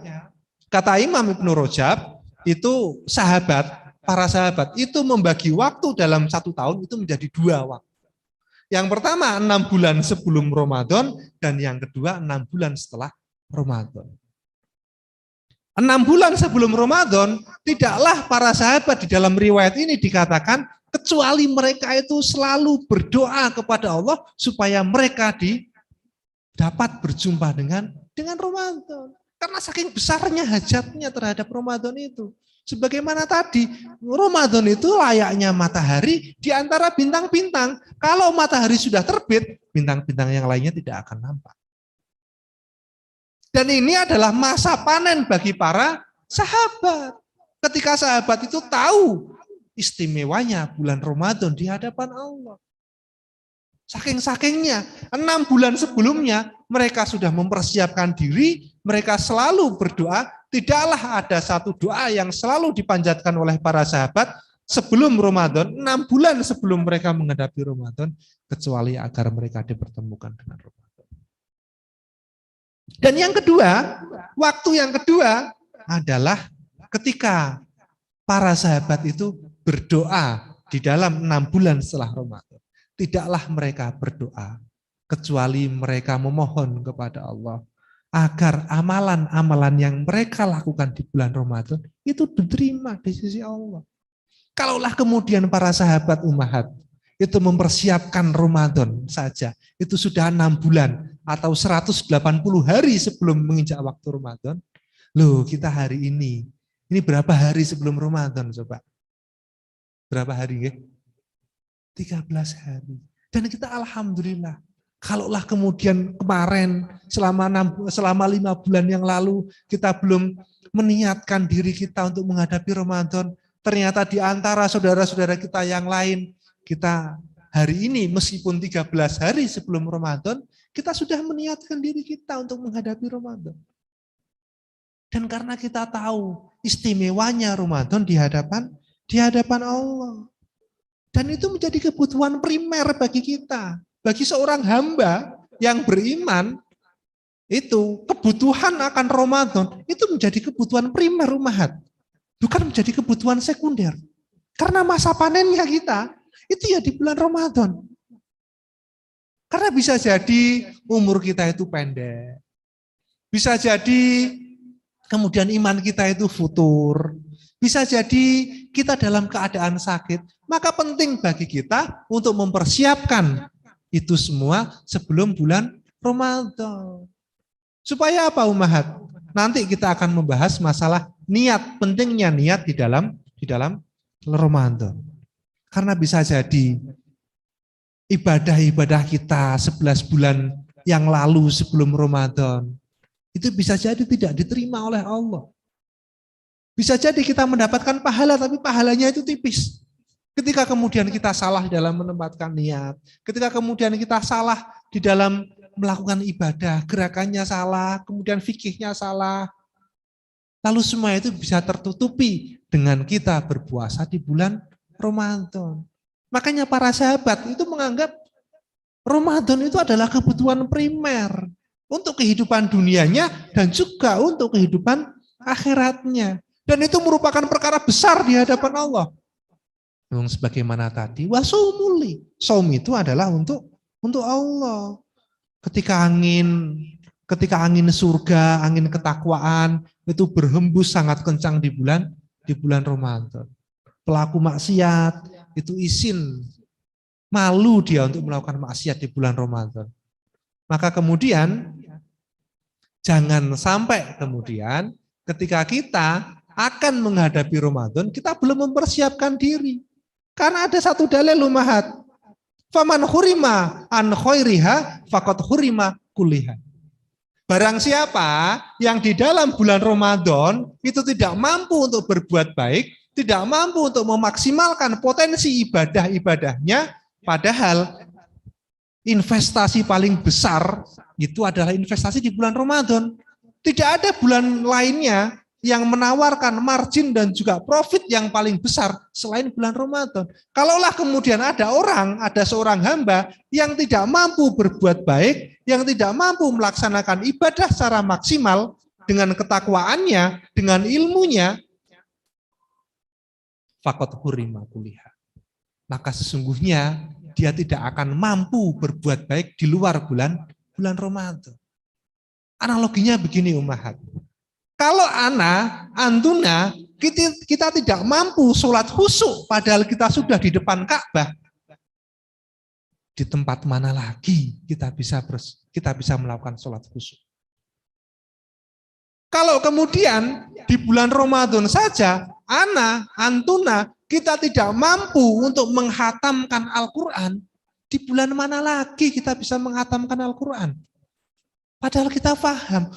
kata Imam Ibnu Rajab, itu para sahabat itu membagi waktu dalam 1 tahun itu menjadi 2 waktu. Yang pertama 6 bulan sebelum Ramadan, dan yang kedua 6 bulan setelah Ramadan. 6 bulan sebelum Ramadan, tidaklah para sahabat di dalam riwayat ini dikatakan, kecuali mereka itu selalu berdoa kepada Allah supaya mereka dapat berjumpa dengan Ramadan. Karena saking besarnya hajatnya terhadap Ramadan itu. Sebagaimana tadi, Ramadan itu layaknya matahari di antara bintang-bintang. Kalau matahari sudah terbit, bintang-bintang yang lainnya tidak akan nampak. Dan ini adalah masa panen bagi para sahabat. Ketika sahabat itu tahu istimewanya bulan Ramadan di hadapan Allah. Saking-sakingnya, 6 bulan sebelumnya mereka sudah mempersiapkan diri, mereka selalu berdoa. Tidaklah ada satu doa yang selalu dipanjatkan oleh para sahabat sebelum Ramadan, 6 bulan sebelum mereka menghadapi Ramadan, kecuali agar mereka dipertemukan dengan Ramadan. Dan yang kedua, waktu yang kedua adalah ketika para sahabat itu berdoa di dalam 6 bulan setelah Ramadan. Tidaklah mereka berdoa, kecuali mereka memohon kepada Allah agar amalan-amalan yang mereka lakukan di bulan Ramadan itu diterima di sisi Allah. Kalaulah kemudian para sahabat ummahat itu mempersiapkan Ramadan saja, itu sudah 6 bulan atau 180 hari sebelum menginjak waktu Ramadan. Loh, kita hari ini berapa hari sebelum Ramadan coba? Berapa hari ya? 13 hari. Dan kita alhamdulillah, kalaulah kemudian kemarin selama 5 bulan yang lalu kita belum meniatkan diri kita untuk menghadapi Ramadan, ternyata di antara saudara-saudara kita yang lain, kita hari ini meskipun 13 hari sebelum Ramadan, kita sudah meniatkan diri kita untuk menghadapi Ramadan. Dan karena kita tahu istimewanya Ramadan di hadapan Allah. Dan itu menjadi kebutuhan primer bagi kita. Bagi seorang hamba yang beriman, itu kebutuhan akan Ramadan, itu menjadi kebutuhan primer ummahat. Bukan menjadi kebutuhan sekunder. Karena masa panennya kita, itu ya di bulan Ramadan. Karena bisa jadi umur kita itu pendek. Bisa jadi kemudian iman kita itu futur. Bisa jadi kita dalam keadaan sakit. Maka penting bagi kita untuk mempersiapkan itu semua sebelum bulan Ramadan. Supaya apa ummahat? Nanti kita akan membahas masalah niat, pentingnya niat di dalam Ramadan. Karena bisa jadi ibadah-ibadah kita 11 bulan yang lalu sebelum Ramadan, itu bisa jadi tidak diterima oleh Allah. Bisa jadi kita mendapatkan pahala, tapi pahalanya itu tipis. Ketika kemudian kita salah dalam menempatkan niat, ketika kemudian kita salah di dalam melakukan ibadah, gerakannya salah, kemudian fikihnya salah, lalu semua itu bisa tertutupi dengan kita berpuasa di bulan Ramadan. Makanya para sahabat itu menganggap Ramadan itu adalah kebutuhan primer untuk kehidupan dunianya dan juga untuk kehidupan akhiratnya. Dan itu merupakan perkara besar di hadapan Allah. Sebagaimana tadi, wasumuli. Saum itu adalah untuk Allah. Ketika angin surga, angin ketakwaan itu berhembus sangat kencang di bulan Ramadan. Pelaku maksiat itu izin, malu dia untuk melakukan maksiat di bulan Ramadan. Maka kemudian jangan sampai kemudian ketika kita akan menghadapi Ramadan, kita belum mempersiapkan diri. Karena ada satu dalil umahat. Faman hurima an khairiha faqad hurima kulliha. Barang siapa yang di dalam bulan Ramadan itu tidak mampu untuk berbuat baik, tidak mampu untuk memaksimalkan potensi ibadah-ibadahnya, padahal investasi paling besar itu adalah investasi di bulan Ramadan. Tidak ada bulan lainnya yang menawarkan margin dan juga profit yang paling besar selain bulan Ramadan. Kalaulah kemudian ada seorang hamba yang tidak mampu berbuat baik, yang tidak mampu melaksanakan ibadah secara maksimal dengan ketakwaannya, dengan ilmunya, faqad hurima kuliha. Maka sesungguhnya dia tidak akan mampu berbuat baik di luar bulan Ramadan. Analoginya begini umahat. Kalau antuna, kita tidak mampu sholat khusyuk, padahal kita sudah di depan Ka'bah. Di tempat mana lagi kita bisa melakukan sholat khusyuk? Kalau kemudian di bulan Ramadan saja, antuna, kita tidak mampu untuk menghatamkan Al-Quran, di bulan mana lagi kita bisa menghatamkan Al-Quran? Padahal kita paham,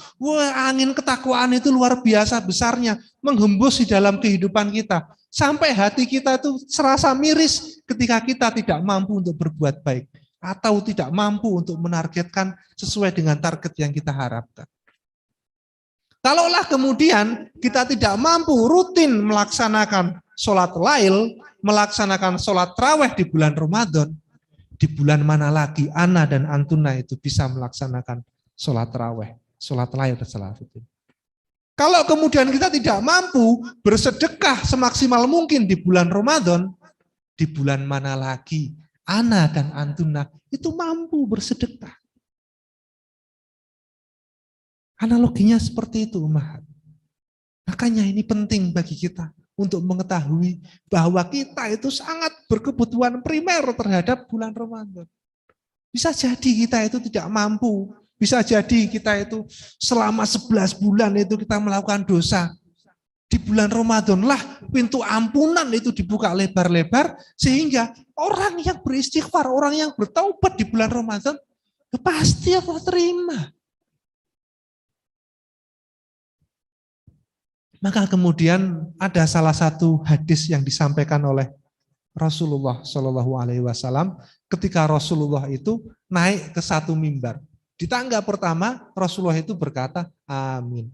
angin ketakwaan itu luar biasa besarnya, menghembus di dalam kehidupan kita. Sampai hati kita itu serasa miris ketika kita tidak mampu untuk berbuat baik. Atau tidak mampu untuk menargetkan sesuai dengan target yang kita harapkan. Kalaulah kemudian kita tidak mampu rutin melaksanakan sholat lail, melaksanakan sholat tarawih di bulan Ramadan, di bulan mana lagi ana dan antuna itu bisa melaksanakan sholat tarawih, sholat lail, dan sholat rutin. Kalau kemudian kita tidak mampu bersedekah semaksimal mungkin di bulan Ramadan, di bulan mana lagi ana dan antuna itu mampu bersedekah. Analoginya seperti itu, umat. Makanya ini penting bagi kita untuk mengetahui bahwa kita itu sangat berkebutuhan primer terhadap bulan Ramadan. Bisa jadi kita itu tidak mampu. Bisa jadi kita itu selama 11 bulan itu kita melakukan dosa. Di bulan Ramadan lah pintu ampunan itu dibuka lebar-lebar sehingga orang yang beristighfar, orang yang bertaubat di bulan Ramadan pasti Allah terima. Maka kemudian ada salah satu hadis yang disampaikan oleh Rasulullah Shallallahu Alaihi Wasallam ketika Rasulullah itu naik ke satu mimbar. Di tangga pertama Rasulullah itu berkata amin.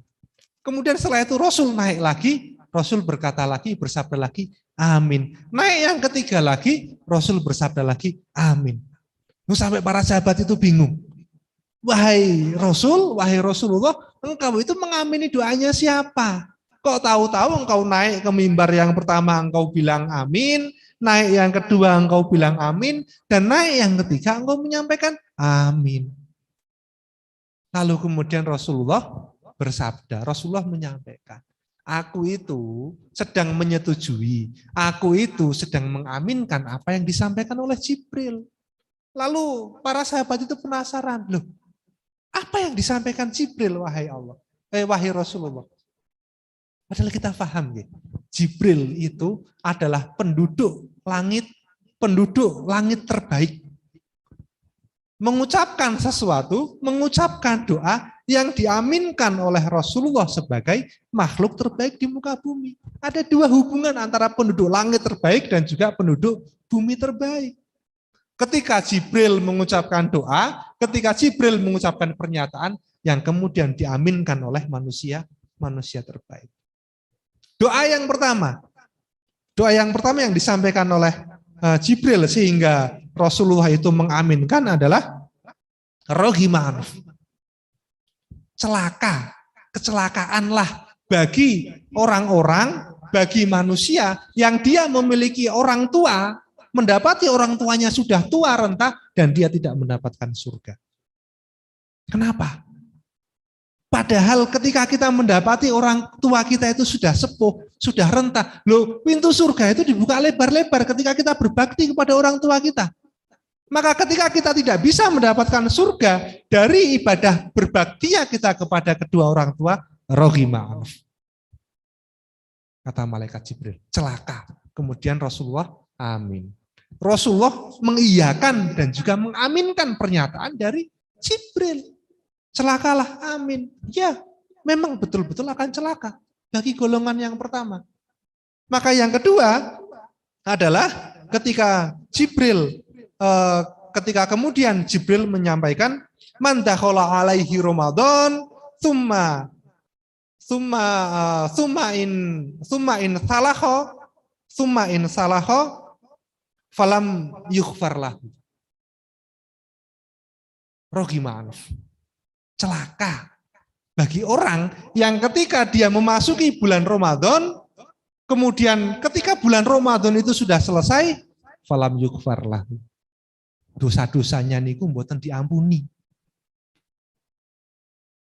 Kemudian setelah itu Rasul naik lagi, Rasul berkata lagi, bersabda lagi amin. Naik yang ketiga lagi, Rasul bersabda lagi amin. Sampai para sahabat itu bingung. Wahai Rasul, wahai Rasulullah, engkau itu mengamini doanya siapa? Kok tahu-tahu engkau naik ke mimbar yang pertama engkau bilang amin, naik yang kedua engkau bilang amin, dan naik yang ketiga engkau menyampaikan amin. Lalu kemudian Rasulullah bersabda, Rasulullah menyampaikan, aku itu sedang menyetujui, aku itu sedang mengaminkan apa yang disampaikan oleh Jibril. Lalu para sahabat itu penasaran, loh, apa yang disampaikan Jibril wahai Allah, wahai Rasulullah? Padahal kita paham, ya. Jibril itu adalah penduduk langit terbaik. mengucapkan sesuatu, mengucapkan doa yang diaminkan oleh Rasulullah sebagai makhluk terbaik di muka bumi. Ada dua hubungan antara penduduk langit terbaik dan juga penduduk bumi terbaik. Ketika Jibril mengucapkan doa, ketika Jibril mengucapkan pernyataan yang kemudian diaminkan oleh manusia terbaik. Doa yang pertama yang disampaikan oleh Jibril sehingga Rasulullah itu mengaminkan adalah rohimah, celaka, kecelakaanlah bagi orang-orang, bagi manusia yang dia memiliki orang tua, mendapati orang tuanya sudah tua renta dan dia tidak mendapatkan surga. Kenapa? Padahal ketika kita mendapati orang tua kita itu sudah sepuh, sudah renta, loh pintu surga itu dibuka lebar-lebar ketika kita berbakti kepada orang tua kita. Maka ketika kita tidak bisa mendapatkan surga dari ibadah berbaktinya kita kepada kedua orang tua, rohimah, kata malaikat Jibril, celaka. Kemudian Rasulullah, amin. Rasulullah mengiyakan dan juga mengaminkan pernyataan dari Jibril. Celakalah, amin. Ya, memang betul-betul akan celaka bagi golongan yang pertama. Maka yang kedua adalah ketika kemudian Jibril menyampaikan man dakhala alaihi Ramadan summa in salaha falam yughfar lahu. Rohimah, celaka bagi orang yang ketika dia memasuki bulan Ramadan, kemudian ketika bulan Ramadan itu sudah selesai, falam yughfar lahu. Dosa-dosanya niku mboten diampuni.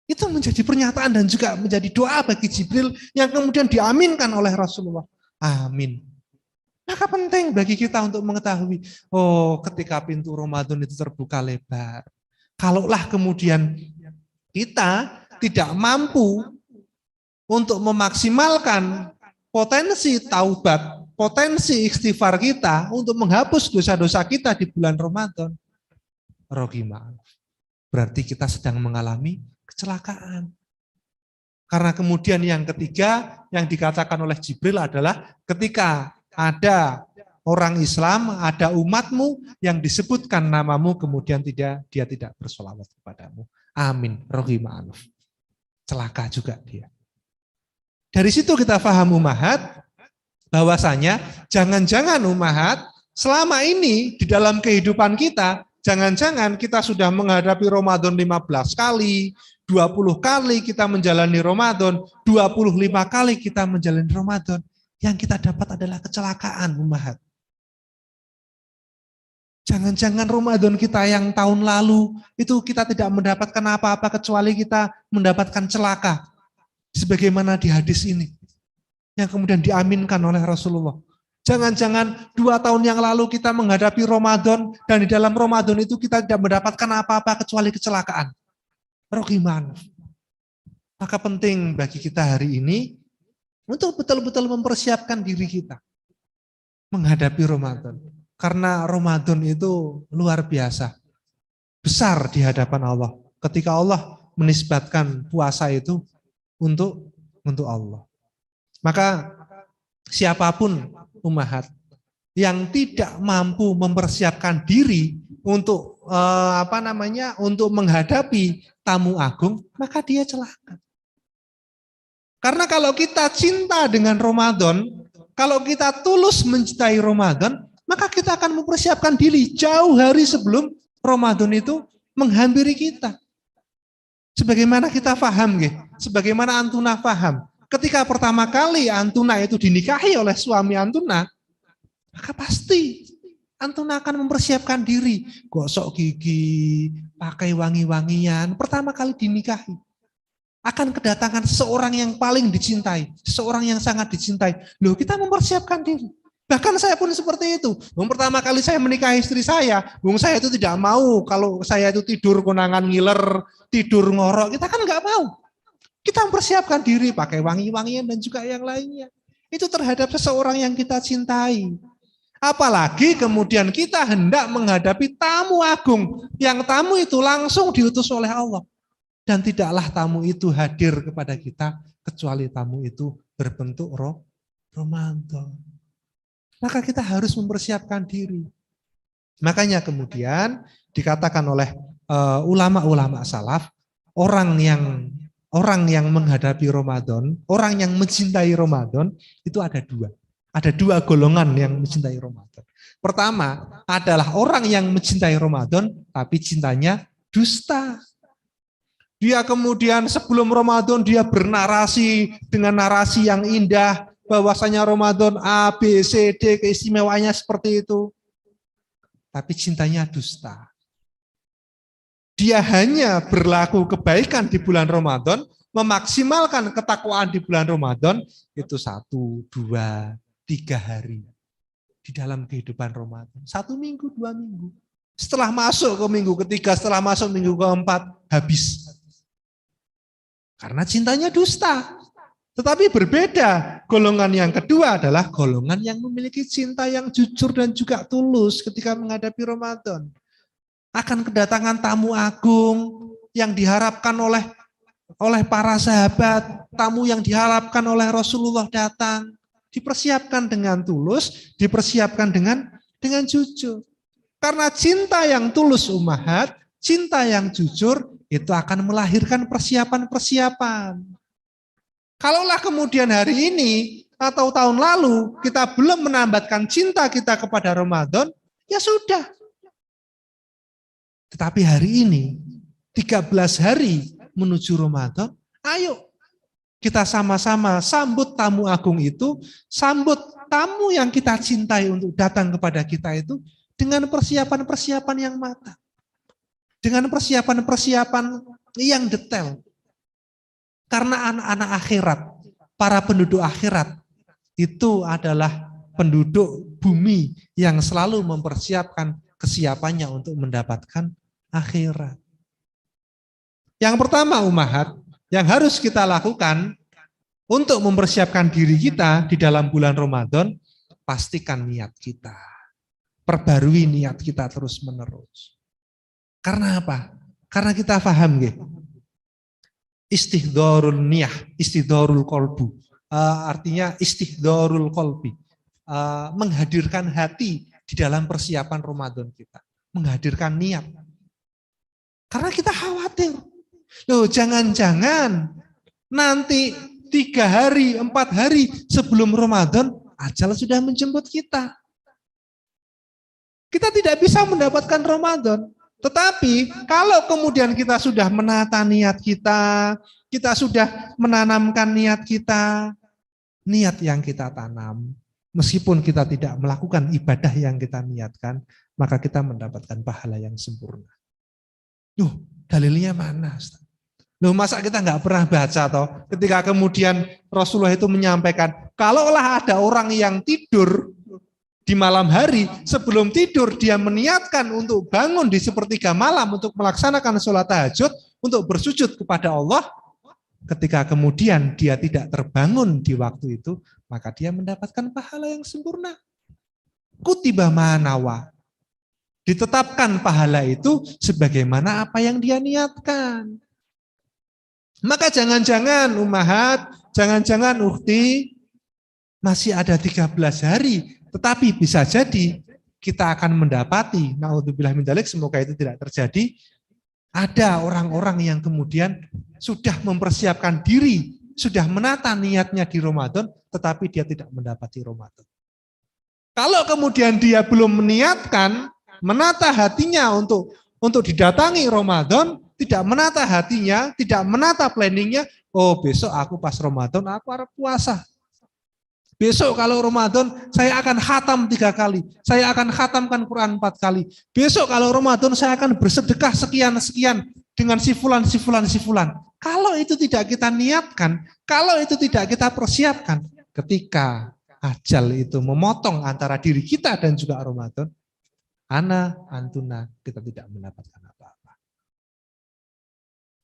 Itu menjadi pernyataan dan juga menjadi doa bagi Jibril yang kemudian diaminkan oleh Rasulullah. Amin. Maka penting bagi kita untuk mengetahui, oh ketika pintu Ramadan itu terbuka lebar, kalaulah kemudian kita tidak mampu untuk memaksimalkan potensi taubat, potensi istighfar kita untuk menghapus dosa-dosa kita di bulan Ramadan, rohimah, berarti kita sedang mengalami kecelakaan. Karena kemudian yang ketiga yang dikatakan oleh Jibril adalah ketika ada orang Islam, ada umatmu yang disebutkan namamu, kemudian dia tidak bersolawat kepadamu. Amin, rohimah, celaka juga dia. Dari situ kita paham ummahat, bahwasanya jangan-jangan ummahat selama ini di dalam kehidupan kita, jangan-jangan kita sudah menghadapi Ramadan 15 kali, 20 kali kita menjalani Ramadan, 25 kali kita menjalani Ramadan. Yang kita dapat adalah kecelakaan ummahat. Jangan-jangan Ramadan kita yang tahun lalu itu kita tidak mendapatkan apa-apa kecuali kita mendapatkan celaka. Sebagaimana di hadis ini yang kemudian diaminkan oleh Rasulullah. Jangan-jangan 2 tahun yang lalu kita menghadapi Ramadan dan di dalam Ramadan itu kita tidak mendapatkan apa-apa kecuali kecelakaan. Rohimah. Maka penting bagi kita hari ini untuk betul-betul mempersiapkan diri kita menghadapi Ramadan. Karena Ramadan itu luar biasa, besar di hadapan Allah. Ketika Allah menisbatkan puasa itu untuk Allah. Maka siapapun ummahat yang tidak mampu mempersiapkan diri untuk untuk menghadapi tamu agung, maka dia celaka. Karena kalau kita cinta dengan Ramadan, kalau kita tulus mencintai Ramadan, maka kita akan mempersiapkan diri jauh hari sebelum Ramadan itu menghampiri kita. Sebagaimana kita paham, sebagaimana Antuna paham. Ketika pertama kali Antuna itu dinikahi oleh suami Antuna, maka pasti Antuna akan mempersiapkan diri. Gosok gigi, pakai wangi-wangian, pertama kali dinikahi. Akan kedatangan seorang yang paling dicintai, seorang yang sangat dicintai. Loh, kita mempersiapkan diri. Bahkan saya pun seperti itu. Pertama kali saya menikahi istri saya, saya itu tidak mau kalau saya itu tidur konangan ngiler, tidur ngorok, kita kan nggak mau. Kita mempersiapkan diri pakai wangi-wangian dan juga yang lainnya. Itu terhadap seseorang yang kita cintai. Apalagi kemudian kita hendak menghadapi tamu agung, yang tamu itu langsung diutus oleh Allah. Dan tidaklah tamu itu hadir kepada kita, kecuali tamu itu berbentuk Ramadan. Maka kita harus mempersiapkan diri. Makanya kemudian dikatakan oleh ulama-ulama salaf, orang yang menghadapi Ramadan, orang yang mencintai Ramadan itu ada dua. Ada dua golongan yang mencintai Ramadan. Pertama adalah orang yang mencintai Ramadan tapi cintanya dusta. Dia kemudian sebelum Ramadan dia bernarasi dengan narasi yang indah bahwasanya Ramadan A, B, C, D keistimewaannya seperti itu. Tapi cintanya dusta. Dia hanya berlaku kebaikan di bulan Ramadan, memaksimalkan ketakwaan di bulan Ramadan itu 1, 2, 3 hari di dalam kehidupan Ramadan. 1 minggu, 2 minggu. Setelah masuk ke minggu ketiga, setelah masuk minggu keempat, habis. Karena cintanya dusta. Tetapi berbeda, golongan yang kedua adalah golongan yang memiliki cinta yang jujur dan juga tulus ketika menghadapi Ramadan. Akan kedatangan tamu agung yang diharapkan oleh para sahabat, tamu yang diharapkan oleh Rasulullah datang, dipersiapkan dengan tulus, dipersiapkan dengan jujur. Karena cinta yang tulus ummahat, cinta yang jujur itu akan melahirkan persiapan-persiapan. Kalaulah kemudian hari ini atau tahun lalu kita belum menambatkan cinta kita kepada Ramadan, ya sudah. Tetapi hari ini 13 hari menuju Ramadan, ayo kita sama-sama sambut tamu agung itu, sambut tamu yang kita cintai untuk datang kepada kita itu dengan persiapan-persiapan yang matang. Dengan persiapan-persiapan yang detail. Karena anak-anak akhirat, para penduduk akhirat, itu adalah penduduk bumi yang selalu mempersiapkan kesiapannya untuk mendapatkan akhirat. Yang pertama ummahat, yang harus kita lakukan untuk mempersiapkan diri kita di dalam bulan Ramadan, pastikan niat kita. Perbarui niat kita terus-menerus. Karena apa? Karena kita paham gitu. Istihdharul niyah, istihdharul qalbu. Artinya istihdharul qalbi. Menghadirkan hati di dalam persiapan Ramadan kita. Menghadirkan niat. Karena kita khawatir. Loh, jangan-jangan nanti 3 hari, 4 hari sebelum Ramadan, ajal sudah menjemput kita. Kita tidak bisa mendapatkan Ramadan. Tetapi kalau kemudian kita sudah menata niat kita sudah menanamkan niat kita, niat yang kita tanam, meskipun kita tidak melakukan ibadah yang kita niatkan, maka kita mendapatkan pahala yang sempurna. Loh, dalilnya mana? Loh, masa kita nggak pernah baca toh? Ketika kemudian Rasulullah itu menyampaikan, kalaulah ada orang yang tidur di malam hari, sebelum tidur dia meniatkan untuk bangun di sepertiga malam untuk melaksanakan sholat tahajud, untuk bersujud kepada Allah, ketika kemudian dia tidak terbangun di waktu itu, maka dia mendapatkan pahala yang sempurna. Kutiba manawa. Ditetapkan pahala itu sebagaimana apa yang dia niatkan. Maka jangan-jangan ummahat, jangan-jangan ukhti, masih ada 13 hari, tetapi bisa jadi kita akan mendapati, naudzubillah min dzalik, semoga itu tidak terjadi, ada orang-orang yang kemudian sudah mempersiapkan diri, sudah menata niatnya di Ramadan, tetapi dia tidak mendapati Ramadan. Kalau kemudian dia belum meniatkan, menata hatinya untuk didatangi Ramadan, tidak menata hatinya, tidak menata planningnya, oh besok aku pas Ramadan aku harus puasa. Besok kalau Ramadan saya akan khatam 3 kali, saya akan khatamkan Quran 4 kali. Besok kalau Ramadan saya akan bersedekah sekian-sekian dengan si fulan. Kalau itu tidak kita niatkan, kalau itu tidak kita persiapkan, ketika ajal itu memotong antara diri kita dan juga Ramadan, antuna kita tidak mendapatkan apa-apa.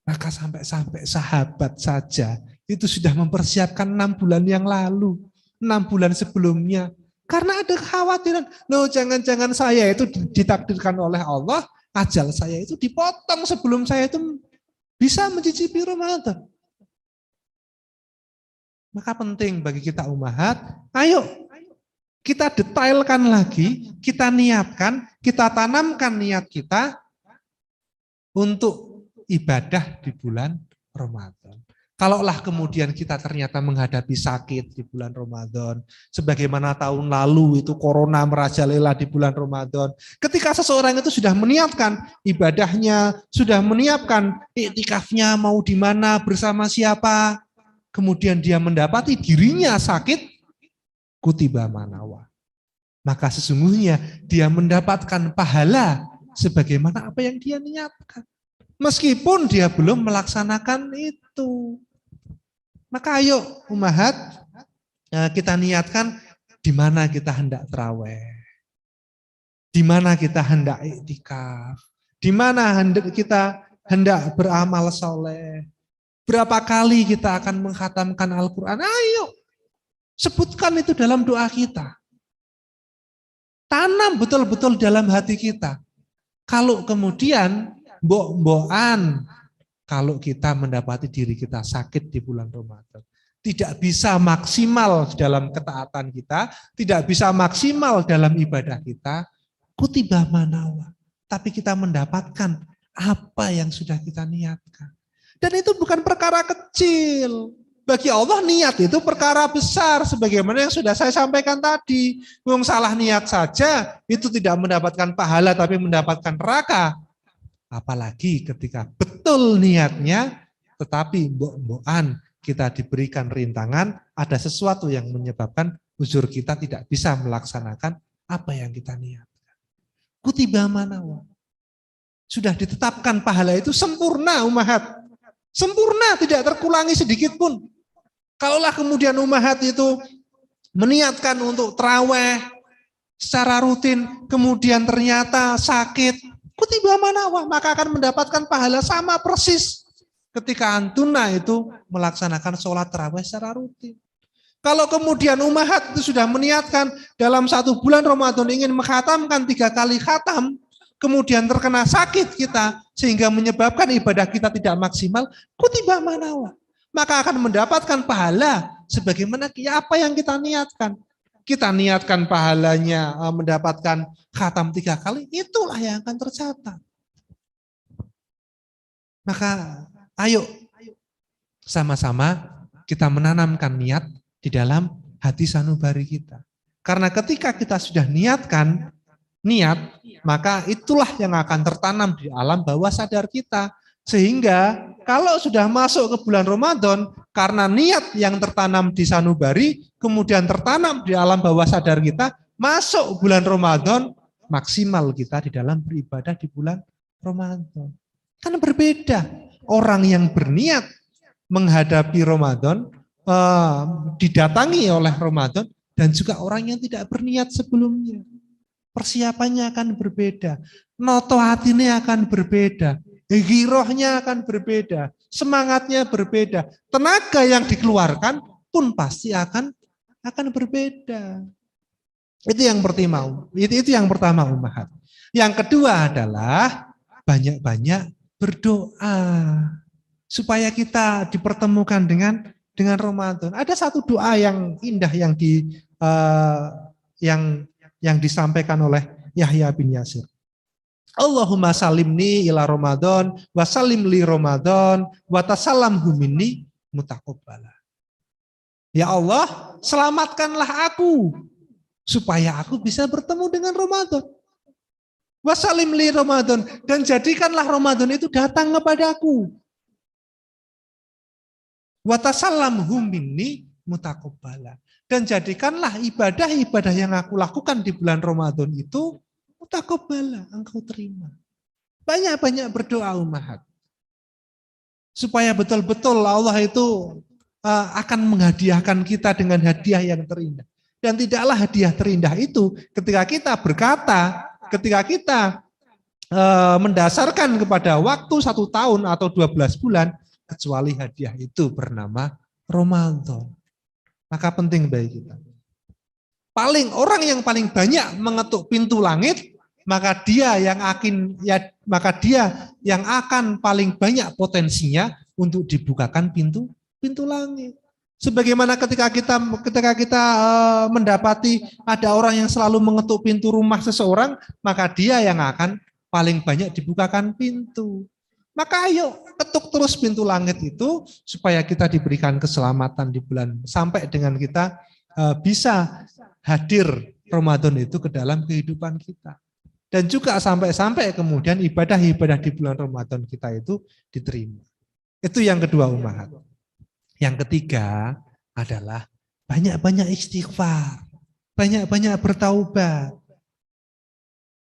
Maka sampai sahabat saja itu sudah mempersiapkan 6 bulan yang lalu. 6 bulan sebelumnya, Karena ada kekhawatiran, loh jangan-jangan saya itu ditakdirkan oleh Allah, ajal saya itu dipotong sebelum saya itu bisa mencicipi Ramadan. Maka penting bagi kita ummahat, ayo kita detailkan lagi, kita niatkan, kita tanamkan niat kita untuk ibadah di bulan Ramadan. Kalaulah kemudian kita ternyata menghadapi sakit di bulan Ramadan, sebagaimana tahun lalu itu corona merajalela di bulan Ramadan. Ketika seseorang itu sudah meniapkan ibadahnya, sudah meniapkan iktikafnya mau di mana, bersama siapa, kemudian dia mendapati dirinya sakit, kutiba manawa. Maka sesungguhnya dia mendapatkan pahala sebagaimana apa yang dia niatkan. Meskipun dia belum melaksanakan itu. Maka ayo ummahat, kita niatkan di mana kita hendak tarawih, di mana kita hendak iktikaf, di mana kita hendak beramal soleh, berapa kali kita akan mengkhatamkan Al-Quran. Ayo, sebutkan itu dalam doa kita. Tanam betul-betul dalam hati kita. Kalau kemudian mbok-mbokan, kalau kita mendapati diri kita sakit di bulan Ramadan, tidak bisa maksimal dalam ketaatan kita, tidak bisa maksimal dalam ibadah kita, kutiba manawa. Tapi kita mendapatkan apa yang sudah kita niatkan. Dan itu bukan perkara kecil. Bagi Allah niat itu perkara besar, sebagaimana yang sudah saya sampaikan tadi. Wong salah niat saja itu tidak mendapatkan pahala tapi mendapatkan neraka. Apalagi ketika betul niatnya, tetapi mbok-mbokan kita diberikan rintangan, ada sesuatu yang menyebabkan uzur kita tidak bisa melaksanakan apa yang kita niatkan. Kutiba manawa. Sudah ditetapkan pahala itu sempurna ummahat. Sempurna, tidak terkurangi sedikit pun. Kalaulah kemudian ummahat itu meniatkan untuk tarawih secara rutin, kemudian ternyata sakit, kutiba manawa, maka akan mendapatkan pahala sama persis ketika antuna itu melaksanakan sholat tarawih secara rutin. Kalau kemudian ummahat itu sudah meniatkan dalam 1 bulan Ramadan ingin mengkhatamkan 3 kali khatam, kemudian terkena sakit kita sehingga menyebabkan ibadah kita tidak maksimal, kutiba manawa, maka akan mendapatkan pahala sebagaimana apa yang kita niatkan. Kita niatkan pahalanya mendapatkan khatam 3 kali, itulah yang akan tercatat. Maka ayo sama-sama kita menanamkan niat di dalam hati sanubari kita. Karena ketika kita sudah niatkan niat, maka itulah yang akan tertanam di alam bawah sadar kita. Sehingga kalau sudah masuk ke bulan Ramadan, karena niat yang tertanam di sanubari, kemudian tertanam di alam bawah sadar kita, masuk bulan Ramadan, maksimal kita di dalam beribadah di bulan Ramadan. Kan berbeda. Orang yang berniat menghadapi Ramadan, didatangi oleh Ramadan, dan juga orang yang tidak berniat sebelumnya. Persiapannya akan berbeda. Noto hatinya akan berbeda. Girohnya akan berbeda, semangatnya berbeda, tenaga yang dikeluarkan pun pasti akan berbeda. Itu yang pertama, itu yang pertama ummahat. Yang kedua adalah banyak-banyak berdoa supaya kita dipertemukan dengan Ramadan. Ada satu doa yang indah yang disampaikan oleh Yahya bin Yasir. Allahumma salimni ila Ramadan wa salim li Ramadan wa tasallamhu minni mutaqabbala. Ya Allah, selamatkanlah aku supaya aku bisa bertemu dengan Ramadan. Wa salim li Ramadan, dan jadikanlah Ramadan itu datang kepadaku. Wa tasallamhu minni mutaqabbala, dan jadikanlah ibadah-ibadah yang aku lakukan di bulan Ramadan itu mutaqabbala, engkau terima. Banyak-banyak berdoa ummahat. Supaya betul-betul Allah itu akan menghadiahkan kita dengan hadiah yang terindah. Dan tidaklah hadiah terindah itu ketika kita berkata, ketika kita mendasarkan kepada waktu 1 tahun atau 12 bulan, kecuali hadiah itu bernama Ramadan. Maka penting bagi kita. Orang yang paling banyak mengetuk pintu langit, maka dia yang akan paling banyak potensinya untuk dibukakan pintu langit. Sebagaimana ketika kita mendapati ada orang yang selalu mengetuk pintu rumah seseorang, maka dia yang akan paling banyak dibukakan pintu. Maka ayo ketuk terus pintu langit itu supaya kita diberikan keselamatan di bulan sampai dengan kita bisa hadir Ramadan itu ke dalam kehidupan kita. Dan juga sampai kemudian ibadah-ibadah di bulan Ramadan kita itu diterima. Itu yang kedua umat. Yang ketiga adalah banyak-banyak istighfar, banyak-banyak bertaubat.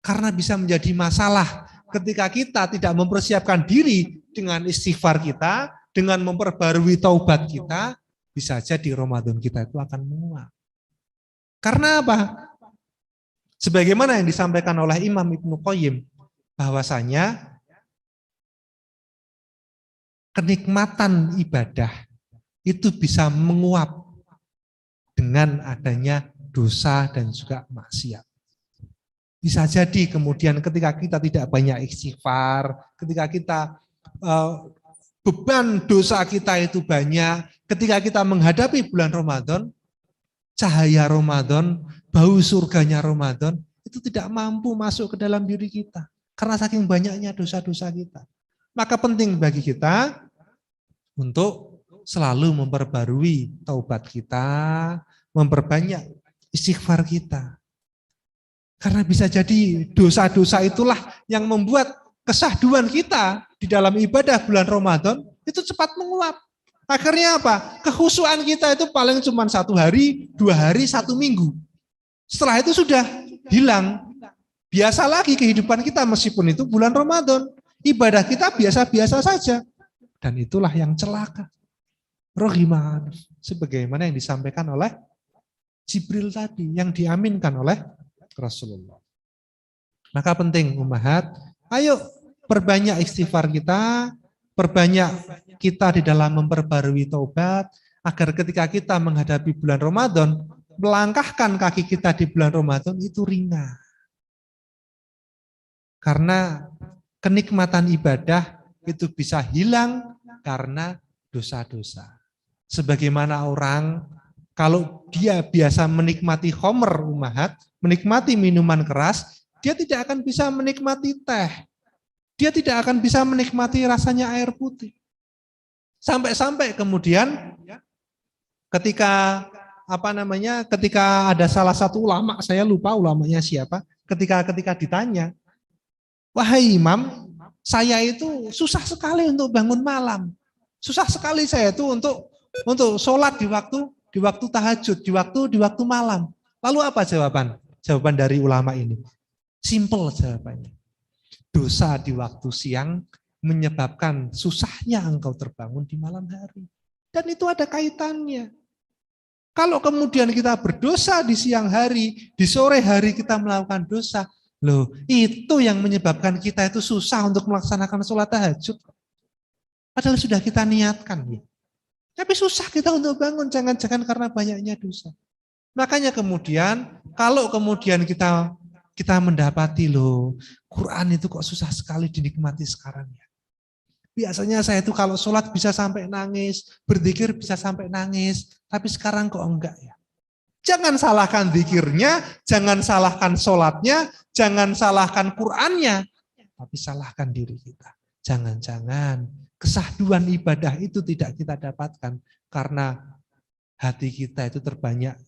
Karena bisa menjadi masalah ketika kita tidak mempersiapkan diri dengan istighfar kita, dengan memperbarui taubat kita, bisa jadi Ramadan kita itu akan menguap. Karena apa? Sebagaimana yang disampaikan oleh Imam Ibnu Qayyim, bahwasanya kenikmatan ibadah itu bisa menguap dengan adanya dosa dan juga maksiat. Bisa jadi kemudian ketika kita tidak banyak istighfar, ketika kita beban dosa kita itu banyak, ketika kita menghadapi bulan Ramadan, cahaya Ramadan, bau surganya Ramadan, itu tidak mampu masuk ke dalam diri kita. Karena saking banyaknya dosa-dosa kita. Maka penting bagi kita untuk selalu memperbarui taubat kita, memperbanyak istighfar kita. Karena bisa jadi dosa-dosa itulah yang membuat kesahduan kita di dalam ibadah bulan Ramadan itu cepat menguap. Akhirnya apa? Kekhusyuan kita itu paling cuma 1 hari, 2 hari, 1 minggu. Setelah itu sudah hilang. Biasa lagi kehidupan kita meskipun itu bulan Ramadan. Ibadah kita biasa-biasa saja. Dan itulah yang celaka. Rohimah. Sebagaimana yang disampaikan oleh Jibril tadi. Yang diaminkan oleh Rasulullah. Maka penting ummahat, ayo perbanyak istighfar kita, perbanyak kita di dalam memperbarui taubat, agar ketika kita menghadapi bulan Ramadan, melangkahkan kaki kita di bulan Ramadan itu ringan. Karena kenikmatan ibadah itu bisa hilang karena dosa-dosa. Sebagaimana orang, kalau dia biasa menikmati khomer ummahat, menikmati minuman keras, dia tidak akan bisa menikmati teh. Dia tidak akan bisa menikmati rasanya air putih. Sampai-sampai kemudian ketika ada salah satu ulama, saya lupa ulamanya siapa, ketika ditanya, wahai imam, saya itu susah sekali untuk bangun malam. Susah sekali saya itu untuk sholat di waktu tahajud, di waktu malam. Lalu apa jawaban? Jawaban dari ulama ini. Simple jawabannya. Dosa di waktu siang menyebabkan susahnya engkau terbangun di malam hari. Dan itu ada kaitannya. Kalau kemudian kita berdosa di siang hari, di sore hari kita melakukan dosa, loh itu yang menyebabkan kita itu susah untuk melaksanakan sholat tahajud. Padahal sudah kita niatkan. Ya. Tapi susah kita untuk bangun, jangan-jangan karena banyaknya dosa. Makanya kemudian, kalau kemudian kita mendapati loh, Quran itu kok susah sekali dinikmati sekarang ya. Biasanya saya itu kalau sholat bisa sampai nangis, berzikir bisa sampai nangis, tapi sekarang kok enggak ya. Jangan salahkan zikirnya, jangan salahkan sholatnya, jangan salahkan Qurannya, tapi salahkan diri kita. Jangan-jangan kesahduan ibadah itu tidak kita dapatkan karena hati kita itu banyak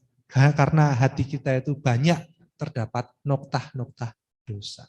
terdapat noktah-noktah dosa.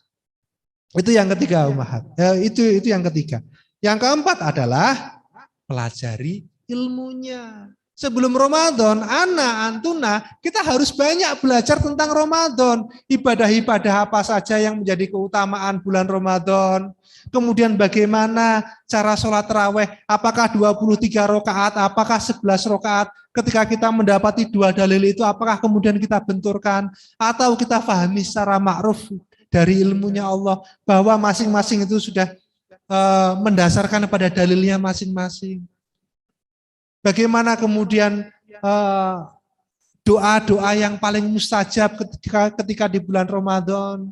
Itu yang ketiga ummahat. Itu yang ketiga. Yang keempat adalah pelajari ilmunya. Sebelum Ramadan, antuna, kita harus banyak belajar tentang Ramadan. Ibadah-ibadah apa saja yang menjadi keutamaan bulan Ramadan. Kemudian bagaimana cara sholat tarawih, apakah 23 rakaat, apakah 11 rakaat. Ketika kita mendapati 2 dalil itu, apakah kemudian kita benturkan, atau kita pahami secara ma'ruf dari ilmunya Allah, bahwa masing-masing itu sudah mendasarkan pada dalilnya masing-masing. Bagaimana kemudian doa-doa yang paling mustajab ketika di bulan Ramadan,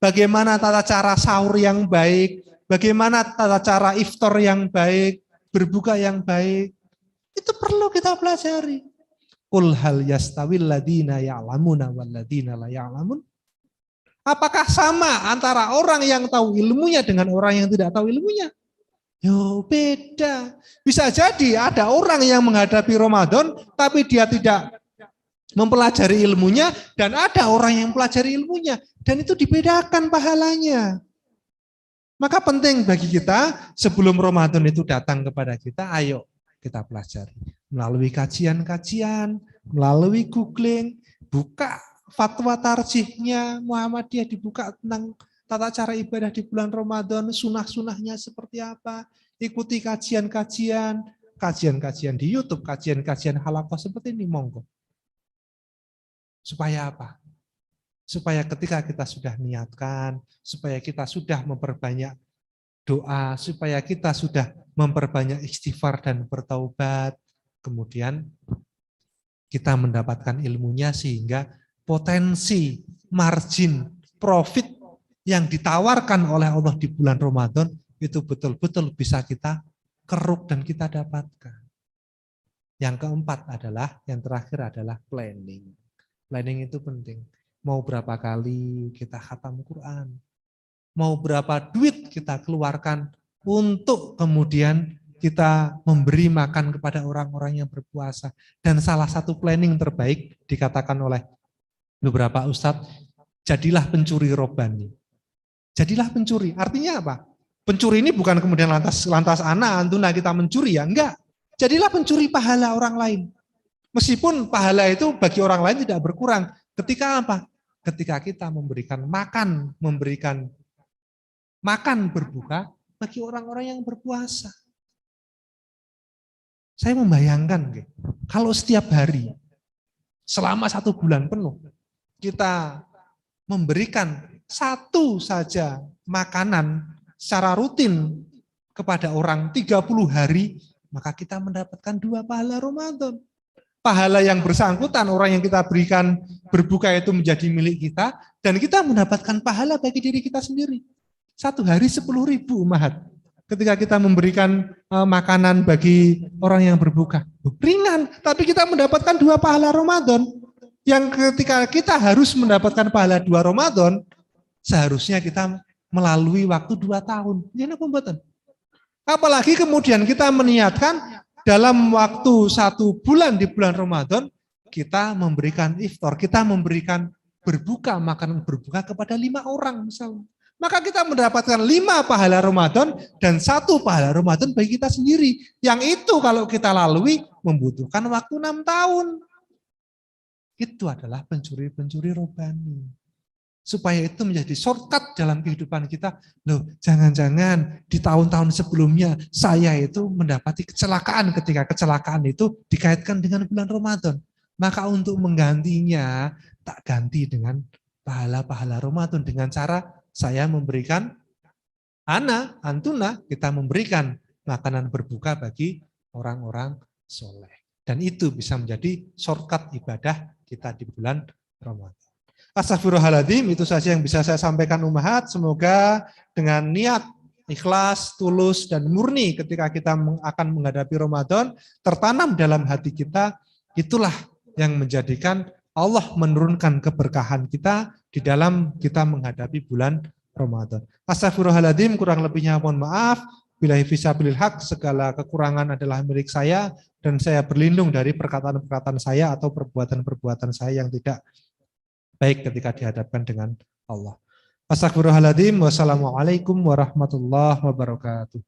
bagaimana tata cara sahur yang baik, bagaimana tata cara iftar yang baik, berbuka yang baik, itu perlu kita pelajari. Qul hal yastawil ladina ya'lamuna wal ladina la ya'lamun. Apakah sama antara orang yang tahu ilmunya dengan orang yang tidak tahu ilmunya? Yo, beda. Bisa jadi ada orang yang menghadapi Ramadan tapi dia tidak mempelajari ilmunya, dan ada orang yang mempelajari ilmunya, dan itu dibedakan pahalanya. Maka penting bagi kita sebelum Ramadan itu datang kepada kita, ayo kita pelajari melalui kajian-kajian, melalui googling, buka fatwa tarjihnya Muhammadiyah, dibuka tentang tata cara ibadah di bulan Ramadan, sunah-sunahnya seperti apa, ikuti kajian-kajian di YouTube, kajian-kajian halaqah seperti ini, monggo. Supaya apa? Supaya ketika kita sudah niatkan, supaya kita sudah memperbanyak doa, supaya kita sudah memperbanyak istighfar dan bertaubat, kemudian kita mendapatkan ilmunya sehingga potensi, margin, profit yang ditawarkan oleh Allah di bulan Ramadan itu betul-betul bisa kita keruk dan kita dapatkan. Yang keempat adalah, yang terakhir adalah planning. Planning itu penting. Mau berapa kali kita khatam Quran, mau berapa duit kita keluarkan untuk kemudian kita memberi makan kepada orang-orang yang berpuasa. Dan salah satu planning terbaik dikatakan oleh beberapa ustadz, jadilah pencuri robani. Jadilah pencuri, artinya apa? Pencuri ini bukan kemudian lantas ana antuna kita mencuri, ya enggak. Jadilah pencuri pahala orang lain. Meskipun pahala itu bagi orang lain tidak berkurang. Ketika apa? Ketika kita memberikan makan berbuka bagi orang-orang yang berpuasa. Saya membayangkan, kalau setiap hari selama 1 bulan penuh kita memberikan satu saja makanan secara rutin kepada orang 30 hari, maka kita mendapatkan 2 pahala Ramadan. Pahala yang bersangkutan, orang yang kita berikan berbuka itu menjadi milik kita, dan kita mendapatkan pahala bagi diri kita sendiri. 1 hari 10.000 umahat. Ketika kita memberikan makanan bagi orang yang berbuka. Ringan, tapi kita mendapatkan 2 pahala Ramadan. Yang ketika kita harus mendapatkan pahala 2 Ramadan, seharusnya kita melalui waktu 2 tahun. Ini pembuatan. Apalagi kemudian kita meniatkan dalam waktu 1 bulan di bulan Ramadan, kita memberikan iftar, kita memberikan berbuka, makanan berbuka kepada 5 orang misalnya. Maka kita mendapatkan 5 pahala Ramadan dan 1 pahala Ramadan bagi kita sendiri. Yang itu kalau kita lalui membutuhkan waktu 6 tahun. Itu adalah pencuri-pencuri robani. Supaya itu menjadi shortcut dalam kehidupan kita. Loh, jangan-jangan di tahun-tahun sebelumnya saya itu mendapati kecelakaan, ketika kecelakaan itu dikaitkan dengan bulan Ramadan. Maka untuk menggantinya, tak ganti dengan pahala-pahala Ramadan, dengan cara saya memberikan antuna, kita memberikan makanan berbuka bagi orang-orang soleh. Dan itu bisa menjadi shortcut ibadah kita di bulan Ramadan. Astagfirullahaladzim, itu saja yang bisa saya sampaikan umahat. Semoga dengan niat, ikhlas, tulus, dan murni ketika kita akan menghadapi Ramadan, tertanam dalam hati kita, itulah yang menjadikan Allah menurunkan keberkahan kita di dalam kita menghadapi bulan Ramadan. Astagfirullahaladzim, kurang lebihnya mohon maaf. Billahi fisabilil haq, segala kekurangan adalah milik saya, dan saya berlindung dari perkataan-perkataan saya atau perbuatan-perbuatan saya yang tidak baik ketika dihadapkan dengan Allah. Astagfirullahaladzim. Wassalamualaikum warahmatullahi wabarakatuh.